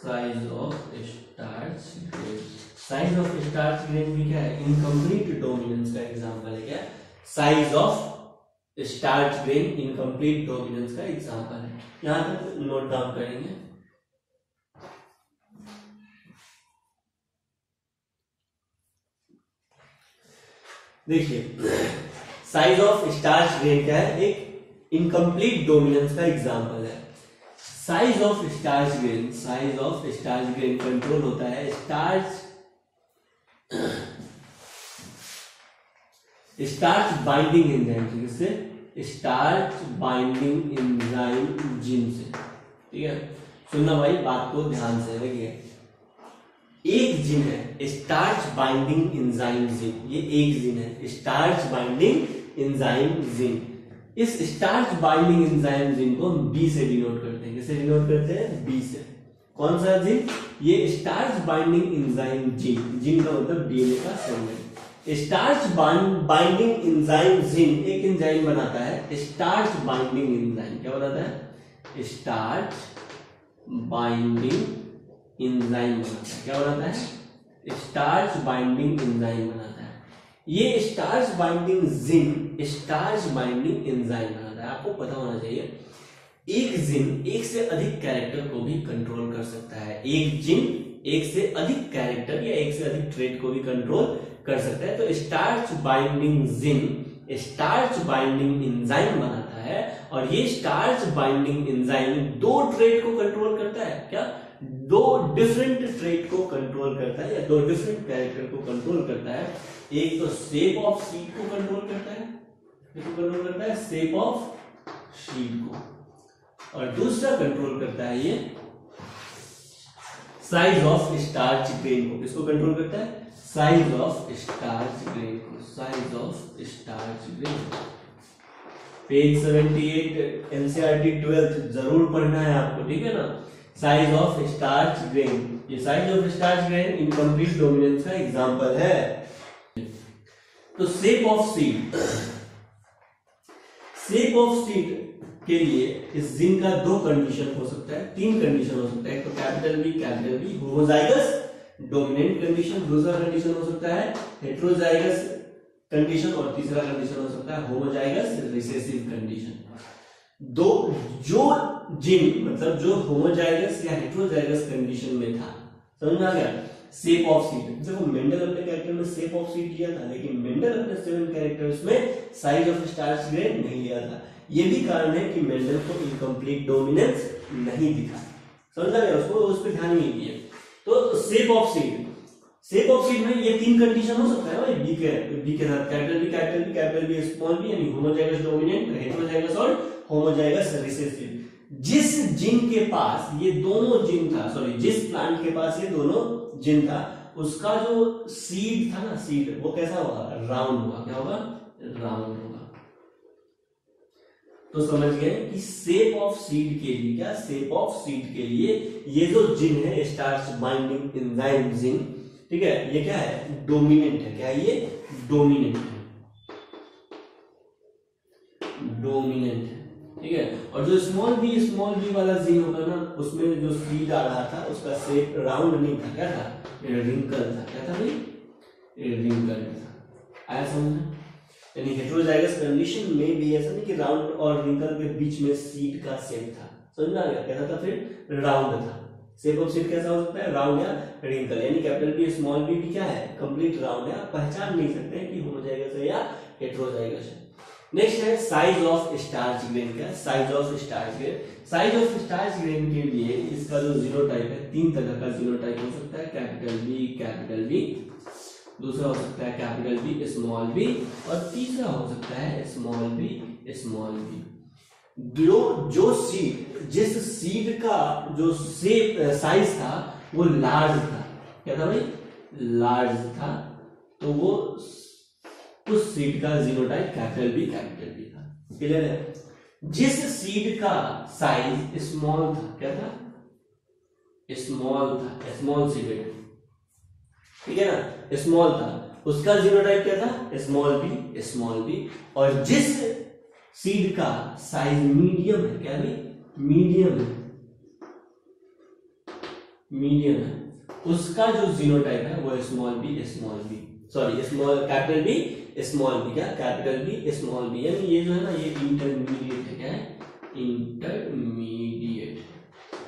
size of starch grain. Size of starch grain भी क्या है, इनकम्प्लीट डोमिनेंस का एग्जांपल है, क्या size of starch grain incomplete dominance का एग्जांपल है। यहां तक नोट डाउन करेंगे। देखिए साइज ऑफ स्टार्च ग्रेन क्या है, एक इनकम्प्लीट डोमिनेंस का एग्जांपल है। Size of starch grain, size of starch grain control होता है स्टार्च बाइंडिंग एंजाइम से, किससे, स्टार्च बाइंडिंग एंजाइम जीन से, ठीक है। सुनना भाई बात को ध्यान से, देखिए एक जीन है स्टार्च बाइंडिंग एंजाइम जीन, ये एक जीन है स्टार्च बाइंडिंग एंजाइम जीन। इस स्टार्च बाइंडिंग एंजाइम जीन को हम बी से डिनोट करते हैं, किससे डिनोट करते हैं, बी से। कौन सा जीन, ये starch binding enzyme gene, gene का मतलब डीएनए का segment. Starch binding enzyme gene एक एंजाइम बनाता है स्टार्च बाइंडिंग एंजाइम, क्या बनाता है, स्टार्च बाइंडिंग एंजाइम बनाता है, क्या बनाता है, स्टार्च बाइंडिंग एंजाइम बनाता है। ये starch binding gene starch binding enzyme बनाता है। आपको पता होना चाहिए एक जीन एक से अधिक कैरेक्टर को भी कंट्रोल कर सकता है, एक जीन एक से अधिक कैरेक्टर या एक से अधिक ट्रेट को भी कंट्रोल कर सकता है। तो starch binding gene starch binding enzyme बनाता है, और ये स्टार्च बाइंडिंग एंजाइम दो ट्रेट को कंट्रोल करता है, क्या दो डिफरेंट ट्रेट को कंट्रोल करता है, या दो डिफरेंट कैरेक्टर को कंट्रोल करता है। एक तो शेप ऑफ सीड को कंट्रोल करता है, कंट्रोल करता है शेप ऑफ सीड को, और दूसरा कंट्रोल करता है ये साइज ऑफ स्टार्च ग्रेन को। किसको कंट्रोल करता है, साइज ऑफ स्टार्च ग्रेन को, size of starch grain. Page 78 NCERT 12th जरूर पढ़ना है आपको, ठीक है ना। साइज ऑफ स्टार्च ग्रेन, ये size of starch grain incomplete dominance का एग्जांपल है। तो shape of seed, shape of seed के लिए इस जीन का दो कंडीशन हो सकता है, तीन कंडीशन हो सकता है। एक तो capital B homozygous dominant condition, दूसरा कंडीशन हो सकता है हेट्रोजाइगस कंडीशन और तीसरा कंडीशन हो सकता है होमोजाइगस रिसेसिव कंडीशन। दो जो जीन मतलब जो होमोजाइगस या हेट्रोजाइगस कंडीशन में था, समझ में आ गया। शेप ऑफ सीड, देखो मेंडल अपने कैरेक्टर में शेप ऑफ सीड लिया था, लेकिन मेंडल अपने 7 कैरेक्टर्स में साइज ऑफ स्टार्च ग्रेन नहीं लिया था। ये भी कारण है कि मेंडल को इनकम्प्लीट डोमिनेंस नहीं दिखा, समझा गया, उसको उस पर ध्यान नहीं दिया। तो shape of seed, shape of seed में ये 3 कंडीशन हो सकता है भाई, बी के साथ कैपिटल बी स्मॉल बी, यानी होमोजाइगस डोमिनेंट, हेटेरोजाइगस और होमोजाइगस रिसेसिव। जिस जीन के पास ये दोनों जीन था, सॉरी जिस प्लांट के पास ये दोनों जीन था, उसका जो सीड था ना, सीड वो कैसा होगा, राउंड होगा। क्या होगा, राउंड होगा। तो समझ गए कि शेप ऑफ सीड के लिए, क्या शेप ऑफ सीड के लिए ये जो जीन है स्टार्च बाइंडिंग एंजाइम जीन, ठीक है, ये क्या है, डोमिनेंट है। क्या है ये, डोमिनेंट है, डोमिनेंट है, ठीक है। और जो स्मॉल बी वाला जीन होगा ना, उसमें जो सीड आ रहा था उसका शेप राउंड नहीं था, क्या था, रिंकल था। क्या था भाई, रिंकल था। आया समझ में। यानी हेटेरोजाइगस कंडीशन में भी ऐसा नहीं कि राउंड और रिंकल के बीच में सीड का शेप था, समझ में आ गया। कैसा था फिर, राउंड था। शेप ऑफ सीड कैसा हो सकता है, राउंड या रिंकल, यानी कैपिटल बी स्मॉल बी भी क्या है, कंप्लीट राउंड है। आप पहचान नहीं सकते हैं कि होमोजाइगस है या हेटेरोजाइगस है। नेक्स्ट है साइज ऑफ स्टार्च ग्रेन। क्या size of starch grain, size of starch grain के लिए इसका जो जीनोटाइप है, 3 तरह का जीनोटाइप हो सकता है, कैपिटल बी, दूसरा हो सकता है कैपिटल बी स्मॉल बी, और तीसरा हो सकता है स्मॉल बी। जो सीड, जिस सीड का जो शेप साइज था वो लार्ज था, क्या था भाई, लार्ज था, तो वो उस सीड का जीनोटाइप कैपिटल बी था। क्लियर है। जिस सीड का साइज स्मॉल था, क्या था, स्मॉल सीड, ठीक है ना, स्मॉल था, उसका जीनोटाइप क्या था, स्मॉल बी। और जिस सीड का साइज मीडियम है, क्या भी, मीडियम है, उसका जो जीनोटाइप है वो small B, sorry capital B small B, क्या कैपिटल बी स्मॉल बी, यानी ये जो है ना ये इंटरमीडिएट है। क्या है, इंटरमीडिएट।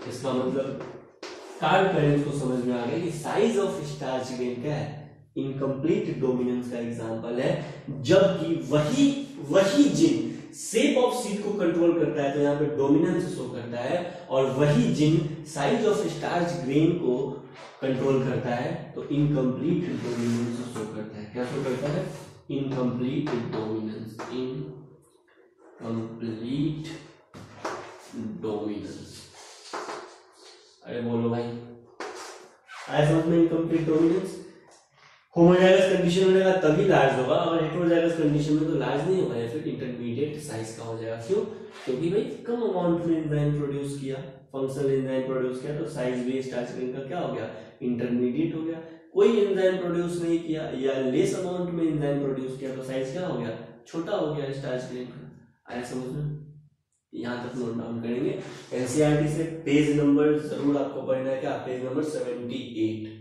इसका मतलब कार्ड पेरेंट्स को समझ में आ गया कि साइज ऑफ स्टार्च ग्रेन क्या है, इनकम्प्लीट डोमिनेंस का एग्जांपल है। जबकि वही जीन शेप ऑफ सीड को कंट्रोल करता है, तो यहाँ पे डोमिनेंस शो करता है, और वही gene size of starch grain को कंट्रोल करता है, तो इनकम्प्लीट डोमिनेंस शो करता है। क्या शो करता है, इनकम्प्लीट डोमिनेंस, अरे बोलो भाई, आया समझ में। इनकम्प्लीट डोमिनेंस होमोजाइगस कंडीशन में तभी लार्ज होगा, और हेटेरोजाइगस कंडीशन में तो लार्ज नहीं होगा, या फिर इंटरमीडिएट साइज का हो जाएगा। क्यों, क्योंकि भाई कम अमाउंट में एंजाइम प्रोड्यूस किया, फंक्शनल एंजाइम प्रोड्यूस किया, तो साइज भी स्टार्च ग्रेन का क्या हो गया, इंटरमीडिएट हो गया। कोई एंजाइम प्रोड्यूस नहीं किया या लेस अमाउंट में एंजाइम प्रोड्यूस किया, तो साइज क्या हो गया, छोटा हो गया स्टार्च ग्रेन का। आया समझ में। यहां तक नोट डाउन करेंगे। एनसीईआरटी से पेज नंबर जरूर आपको पढ़ना है, क्या पेज नंबर 78।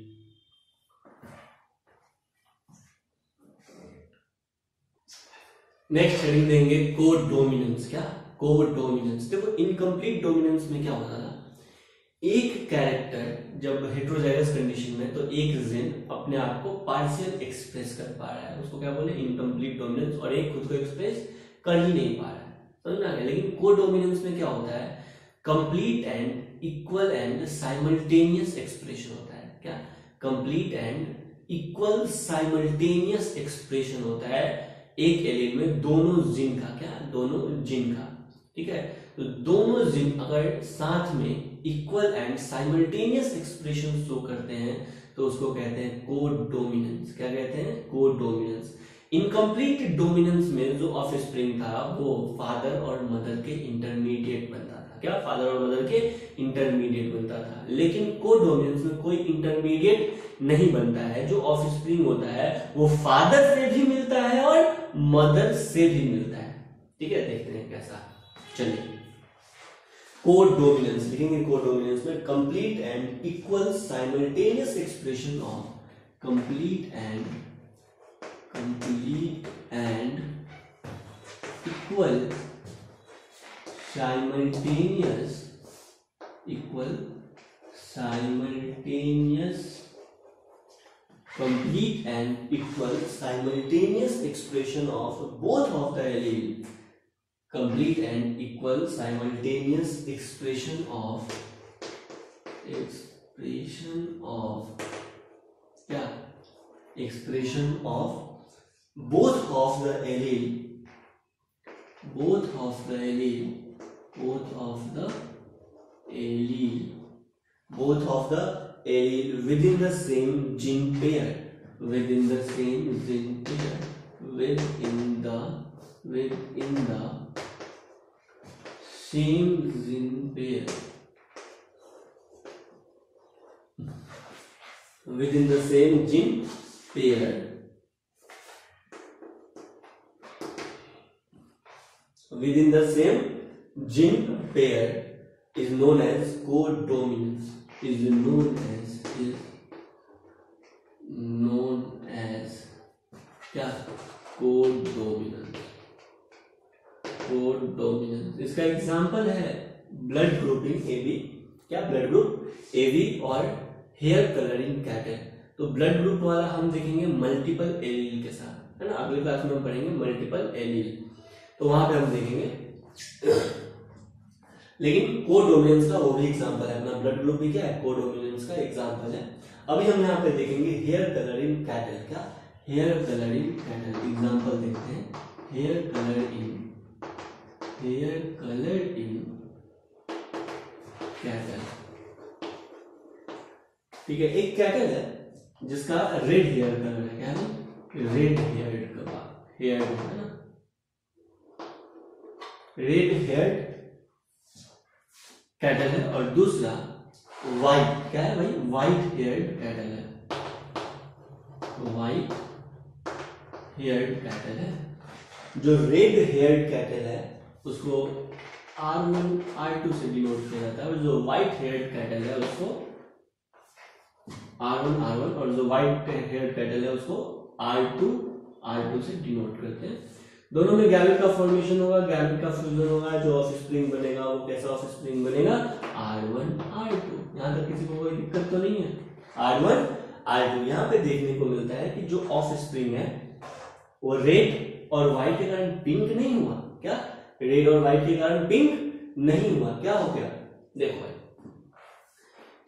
नेक्स्ट हेडिंग देंगे कोडोमिनेंस। क्या, कोडोमिनेंस। देखो इनकम्प्लीट डोमिनेंस में क्या होता था, एक कैरेक्टर जब हेटेरोजाइगस कंडीशन में, तो एक जीन अपने आप को पार्शियल एक्सप्रेस कर पा रहा है, उसको क्या बोले, इनकम्प्लीट डोमिनेंस, और एक खुद को एक्सप्रेस कर ही नहीं पा रहा है, समझ में आ गया। लेकिन कोडोमिनेंस में क्या होता है, complete and equal and simultaneous expression होता है। क्या, complete and equal simultaneous expression होता है एक एलील में दोनों जीन का, क्या, दोनों जीन का, ठीक है। तो दोनों जीन अगर साथ में equal and simultaneous expression show करते हैं, तो उसको कहते हैं कोडोमिनेंस। क्या कहते हैं, कोडोमिनेंस। इनकम्प्लीट डोमिनेंस में जो ऑफस्प्रिंग था वो फादर और मदर के इंटरमीडिएट बनता था। क्या, फादर और मदर के इंटरमीडिएट बनता था। लेकिन कोडोमिनेंस में कोई इंटरमीडिएट नहीं बनता है, जो ऑफस्प्रिंग होता है वो फादर से भी मिलता है और मदर से भी मिलता है, ठीक है। देखते हैं कैसा। चलिए, कोडोमिनेंस लिखेंगे, कोडोमिनेंस में complete and equal simultaneous expression of complete and equal simultaneous complete and equal simultaneous expression of both of the allele, complete and equal simultaneous expression of both of the allele within the same gene pair, within the same gene pair. Is known as codominance. क्या? Codominance. इसका example है blood grouping AB, क्या blood group AB और hair colouring cattle. तो blood group वाला हम देखेंगे multiple allele के साथ, है ना, अगले क्लास में हम पढ़ेंगे मल्टीपल एलील, तो वहां पे हम देखेंगे। लेकिन कोडोमिनेंस का वो भी एग्जांपल है, अपना ब्लड ग्रुप भी क्या है, कोडोमिनेंस का एग्जांपल है। अभी हम यहाँ पे देखेंगे हेयर कलरिंग कैटल। क्या? Hair colouring cattle. एग्जांपल देखते हैं, हेयर कलर इन कैटल। ठीक है, एक कैटल है जिसका रेड हेयर कलर है, क्या है, रेड हेयर्ड हेयर है ना, रेड हेयर्ड कैटल है, और दूसरा वाइट, क्या है भाई, वाइट हेयर्ड कैटल है, वाइट हेयर्ड कैटल है। जो रेड हेयर्ड कैटल है उसको R1 R2 से डिनोट किया जाता है, और जो वाइट हेयर्ड कैटल है उसको R1 R1, और जो वाइट हेयर्ड कैटल है उसको R2 R2 से डिनोट करते हैं। दोनों में गैमेट का फॉर्मेशन होगा, गैमेट का फ्यूजन होगा, जो ऑफस्प्रिंग बनेगा वो कैसा ऑफस्प्रिंग बनेगा, R1 R2। यहाँ तक किसी को कोई दिक्कत तो नहीं है, R1 R2। यहाँ पे देखने को मिलता है कि जो ऑफस्प्रिंग है वो रेड और व्हाइट के कारण पिंक नहीं हुआ। क्या? रेड और व्हाइट के कारण पिंक नहीं हुआ, क्या हो गया, देखो भाई,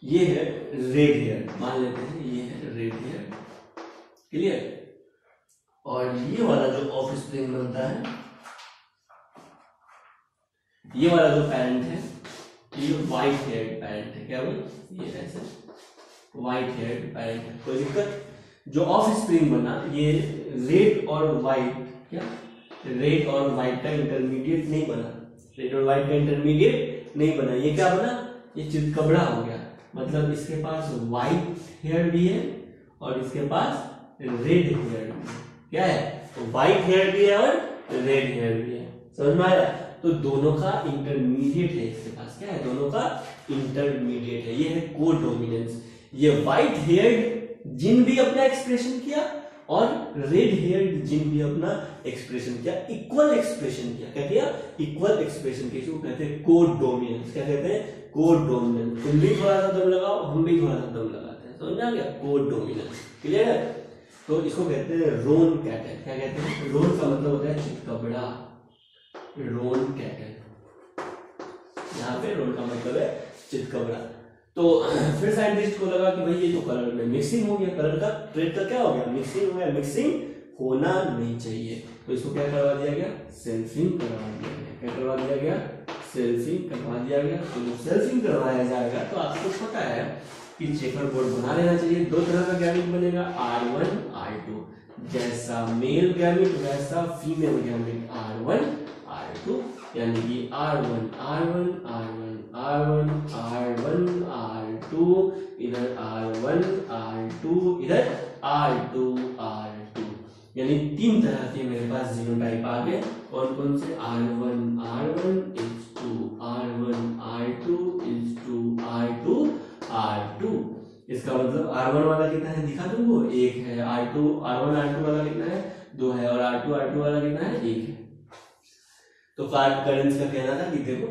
ये है रेड हेयर, मान लेते हैं ये है रेड हेयर, क्लियर। और ये वाला जो ऑफस्प्रिंग बनता है, ये वाला जो पेरेंट है, ये व्हाइट हेयर्ड पेरेंट है, क्या भाई, ये ऐसे व्हाइट हेयर्ड पेरेंट है, कोई दिक्कत। जो ऑफस्प्रिंग बना ये रेड और व्हाइट, क्या, रेड और व्हाइट का इंटरमीडिएट नहीं बना, रेड और व्हाइट का इंटरमीडिएट नहीं बना, ये क्या बना, ये चितकबरा हो गया। मतलब इसके पास व्हाइट हेयर भी है और इसके पास रेड हेयर भी है, क्या है, व्हाइट हेयर भी है और रेड हेयर भी है, समझ में आया। तो दोनों का इंटरमीडिएट है इसके पास, क्या है, दोनों का इंटरमीडिएट है, ये है कोडोमिनेंस। ये व्हाइट हेयर्ड जिन भी अपना एक्सप्रेशन किया और रेड हेयर्ड जिन भी अपना एक्सप्रेशन किया, इक्वल एक्सप्रेशन किया, क्या किया, इक्वल एक्सप्रेशन किया, इसको कहते हैं कोडोमिनेंस। क्या कहते हैं, कोडोमिनेंस। तुम भी थोड़ा सा दम लगाओ, हम भी थोड़ा सा दम लगाते हैं, समझ में आ गया, कोडोमिनेंस, क्लियर है। तो इसको कहते हैं रोन कैटल। क्या कहते हैं, रोन का मतलब होता है चितकबरा, रोन कैटल, यहाँ पे रोन का मतलब है चितकबरा। तो फिर साइंटिस्ट को लगा कि भाई ये तो कलर में मिक्सिंग हो गया, कलर का ट्रेड का क्या हो गया, मिक्सिंग हो गया, मिक्सिंग होना नहीं चाहिए, तो इसको क्या करवा दिया गया, सेल्फिंग करवा दिया गया। क्या करवा दिया गया, सेल्फिंग करवा दिया गया। तो जब सेल्फिंग करवाया जाएगा तो आपको पता है कि चेकर बोर्ड बना लेना चाहिए। दो तरह का गैमेट बनेगा, R1 R2, जैसा मेल गैमेट वैसा फीमेल गैमेट, R1 R2, यानी कि R1 R1 R1 R1 R1 R2, इधर R1 R2, इधर R2 R2, यानी तीन तरह के मेरे पास जीनोटाइप आ गए। कौन कौन से, R1 R1 H2 to R1 R2 is to R2 R2। इसका मतलब R1 वाला कितना है दिखा तुमको, 1 है। R1 R2 वाला कितना है, 2 है। और R2 R2 वाला कितना है, 1 है। तो करंट्स का कहना था कि देखो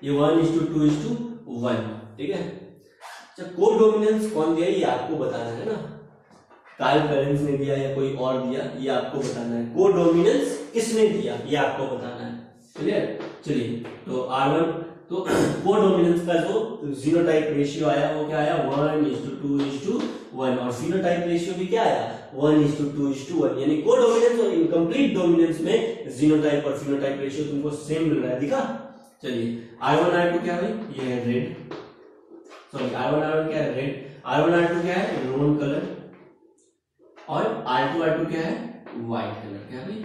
ये 1:2:1, ठीक है। अच्छा, कोडोमिनेंस कौन दिया ये आपको बताना है ना, कार्ल पेरेंट्स ने दिया या कोई और दिया, ये आपको बताना है। कोडोमिनेंस किसने दिया ये आपको बताना है, क्लियर। चलिए, तो R1 तो कोडोमिनेंस का जो जीनोटाइप रेशियो आया वो क्या आया, 1:2:1, और फिनोटाइप रेशियो भी क्या आया, 1:2:1। यानी कोडोमिनेंस और इनकम्प्लीट डोमिनेंस में जीनोटाइप और फिनोटाइप रेशियो तुमको सेम मिल रहा है, दिखा। चलिए, R1 R2 क्या है, ये है रेड, सॉरी R1 R1 क्या है, रेड। R1 R2 क्या है, मेरून कलर। और R2 R2 क्या है, व्हाइट कलर। क्या भाई,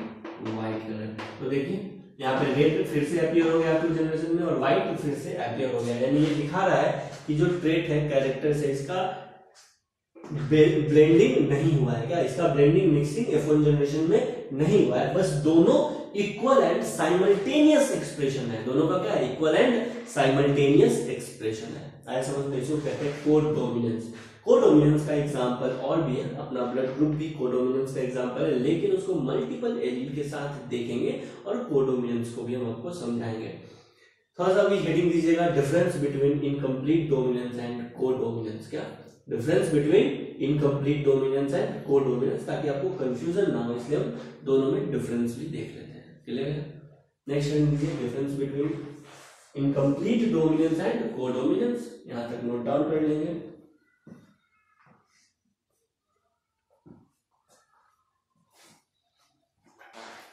व्हाइट कलर। तो देखिए यहाँ पे रेड फिर से अपीयर हो गया आपके जनरेशन में, और व्हाइट फिर से अपीयर हो गया। यानी ये दिखा रहा है कि जो ट्रेट है, कैरेक्टर से, इसका ब्लेंडिंग नहीं हुआ है। क्या इसका ब्लेंडिंग मिक्सिंग F1 जनरेशन में नहीं हुआ है, बस दोनों इक्वल एंड साइमल्टेनियस एक्सप्रेशन है। दोनों का क्या है, इक्वल एंड साइमल्टेनियस एक्सप्रेशन है। आया समझ में, इसको कहते हैं कोडोमिनेंस। कोडोमिनेंस का एग्जांपल और भी है, अपना ब्लड ग्रुप भी कोडोमिनेंस का एग्जांपल है, लेकिन उसको मल्टीपल एलील के साथ देखेंगे और कोडोमिनेंस को भी हम आपको समझाएंगे। थोड़ा सा अभी हेडिंग दीजिएगा, difference between incomplete dominance and codominance. क्या difference between incomplete dominance and codominance, ताकि आपको कंफ्यूजन ना हो, इसलिए हम दोनों में डिफरेंस भी देख लेते हैं, क्लियर है। नेक्स्ट हेडिंग दीजिए, difference between incomplete dominance and codominance. यहां तक नोट डाउन कर लेंगे।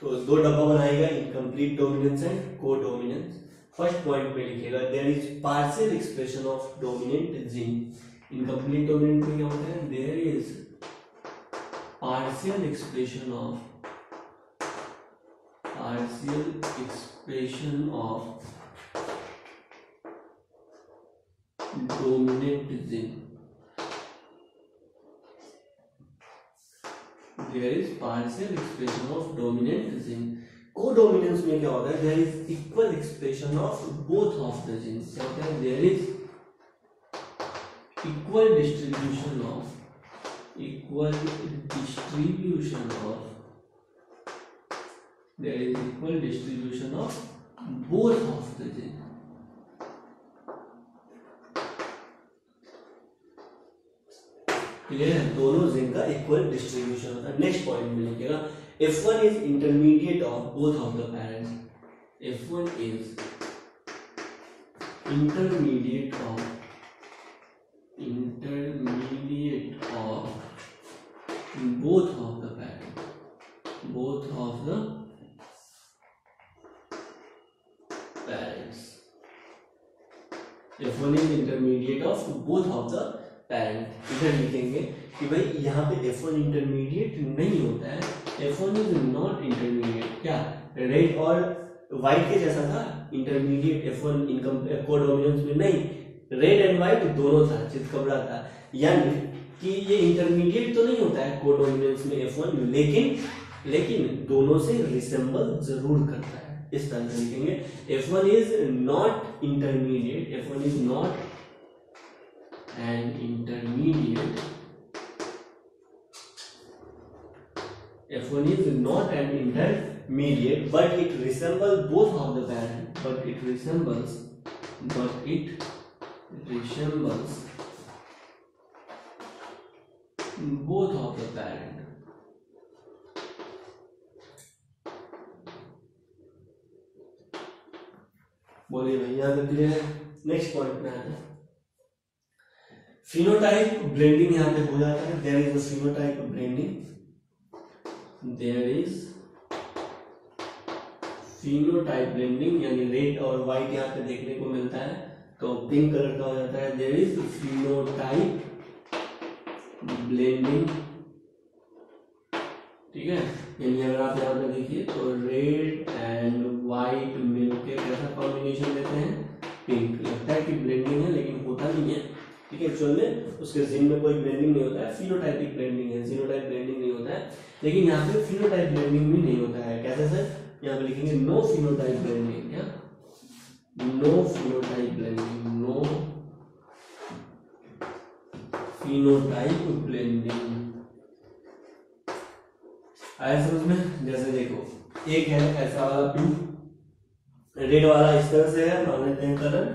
तो दो डब्बा बनाएगा, incomplete dominance and codominance. First point पे लिखिएगा, there is partial expression of dominant gene. Incomplete dominant में क्या होता है, there is partial expression of dominant gene. There is partial expression of dominant gene. Codominance में क्या होता है, there is equal expression of both of the genes. क्या होता है, there is equal distribution of both of the genes. Clear है, दोनों gene का इक्वल डिस्ट्रीब्यूशन होता है। नेक्स्ट पॉइंट में लिखिएगा, F1 is intermediate of both of the parents. F1 is intermediate of both of the parents, F1 is intermediate of both of the parent। इधर लिखेंगे कि भाई यहाँ पे F1 इंटरमीडिएट नहीं होता है, F1 इज नॉट इंटरमीडिएट। क्या रेड और व्हाइट के जैसा था, इंटरमीडिएट F1 इनकम कोडोमिनेंस में नहीं, रेड एंड व्हाइट दोनों था, चितकबरा था। यानी कि ये इंटरमीडिएट तो नहीं होता है कोडोमिनेंस में F1, लेकिन दोनों से रिसेंबल जरूर करता है। इस तरह से लिखेंगे, F1 is not intermediate, F1 is not an intermediate, F1 is not an intermediate, but it resembles both of the parent, but it resembles both of the parent। बोलिए भाई, यहाँ तक क्लियर है। नेक्स्ट पॉइंट में आते हैं, phenotype blending यहां पे हो जाता है। There is a phenotype blending, यानी रेड और व्हाइट यहां पे देखने को मिलता है, तो पिंक कलर का हो जाता है। देयर इज फिनोटाइप ब्लेंडिंग, ठीक है। यानी अगर आप यहां पे देखिए तो रेड एंड व्हाइट मिलके कैसा कॉम्बिनेशन देते हैं, पिंक। लगता है कि ब्लेंडिंग है, लेकिन होता नहीं है, ठीक है। एक्चुअल में उसके जीन में कोई ब्लेंडिंग नहीं होता है, फिनोटाइपिक ब्लेंडिंग है, जीनोटाइप ब्लेंडिंग नहीं होता है। लेकिन यहाँ पे फिनोटाइप ब्लेंडिंग भी नहीं होता है। कैसे सर, यहाँ पे लिखेंगे नो फिनोटाइप ब्लेंडिंग, क्या no phenotype blending, no phenotype blending. आया समझ में? जैसे देखो एक है ऐसा वाला पिंक, रेड वाला इस तरह से है, मान लेते हैं कलर,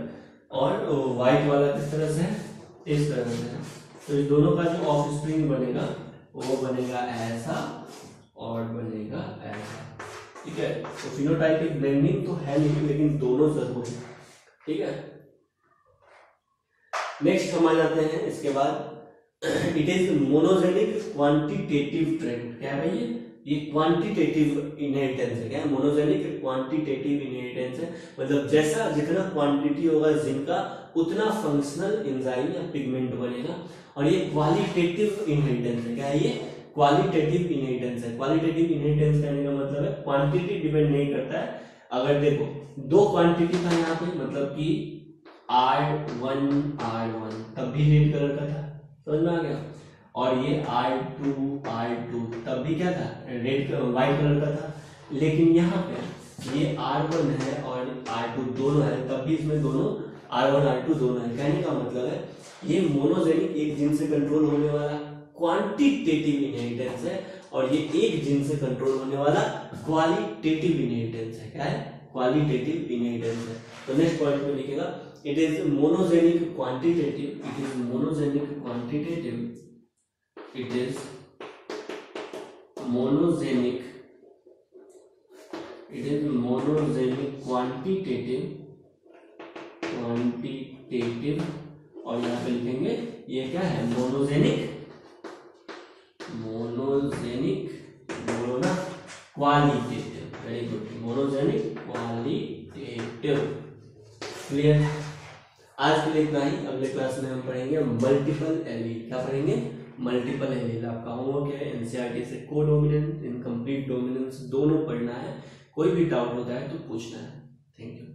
और व्हाइट वाला किस तरह से है, इस तरह से है। तो इस दोनों का जो ऑफ स्प्रिंग बनेगा वो बनेगा ऐसा और बनेगा ऐसा, ठीक है। तो फिनोटाइपिक ब्लेंडिंग तो है नहीं, लेकिन दोनों जरूर है, ठीक है। नेक्स्ट हम आ जाते हैं इसके बाद, it is monogenic quantitative trend. क्या है भाई ये क्वांटिटेटिव इनहेरिटेंस है। क्या है? मोनोजेनिक क्वांटिटेटिव इनहेरिटेंस है, मतलब जैसा जितना क्वांटिटी होगा जिनका उतना फंक्शनल एंजाइम या पिगमेंट बनेगा। और ये क्वालिटेटिव इनहेरिटेंस है। क्या है ये? क्वालिटेटिव इनहेरिटेंस है। क्वालिटेटिव इनहेरिटेंस कहने का मतलब है क्वांटिटी डिपेंड नहीं करता है। अगर देखो दो क्वांटिटी था यहाँ पे, मतलब कि R1 तब भी रेड कलर का था, समझ में आ गया। और ये R2 तब भी क्या था, रेड व्हाइट कलर का था। लेकिन यहाँ पे ये R1 है और R2 दोनों है, तब भी इसमें दोनों R1 R2 दोनों है। कहने का मतलब है ये मोनोजेनिक एक जीन से कंट्रोल होने वाला क्वांटिटेटिव इनहेरिटेंस है, और ये एक जीन से कंट्रोल होने वाला क्वालिटेटिव इनहेरिटेंस है। क्या है? क्वालिटेटिव इनहेरिटेंस है। तो नेक्स्ट पॉइंट में लिखेगा it is monogenic quantitative, it is monogenic quantitative, it is monogenic, it is monogenic quantitative, और यहाँ पे लिखेंगे ये क्या है, मोनोजेनिक बोलो ना, qualitative. Very good, monogenic qualitative. Clear? आज के लिए इतना ही। अगले क्लास में हम पढ़ेंगे मल्टीपल एलील। क्या पढ़ेंगे? Multiple allele. आपका होमवर्क है एनसीईआरटी से कोडोमिनेंस, इनकम्प्लीट डोमिनेंस दोनों पढ़ना है। कोई भी डाउट होता है तो पूछना है। Thank you.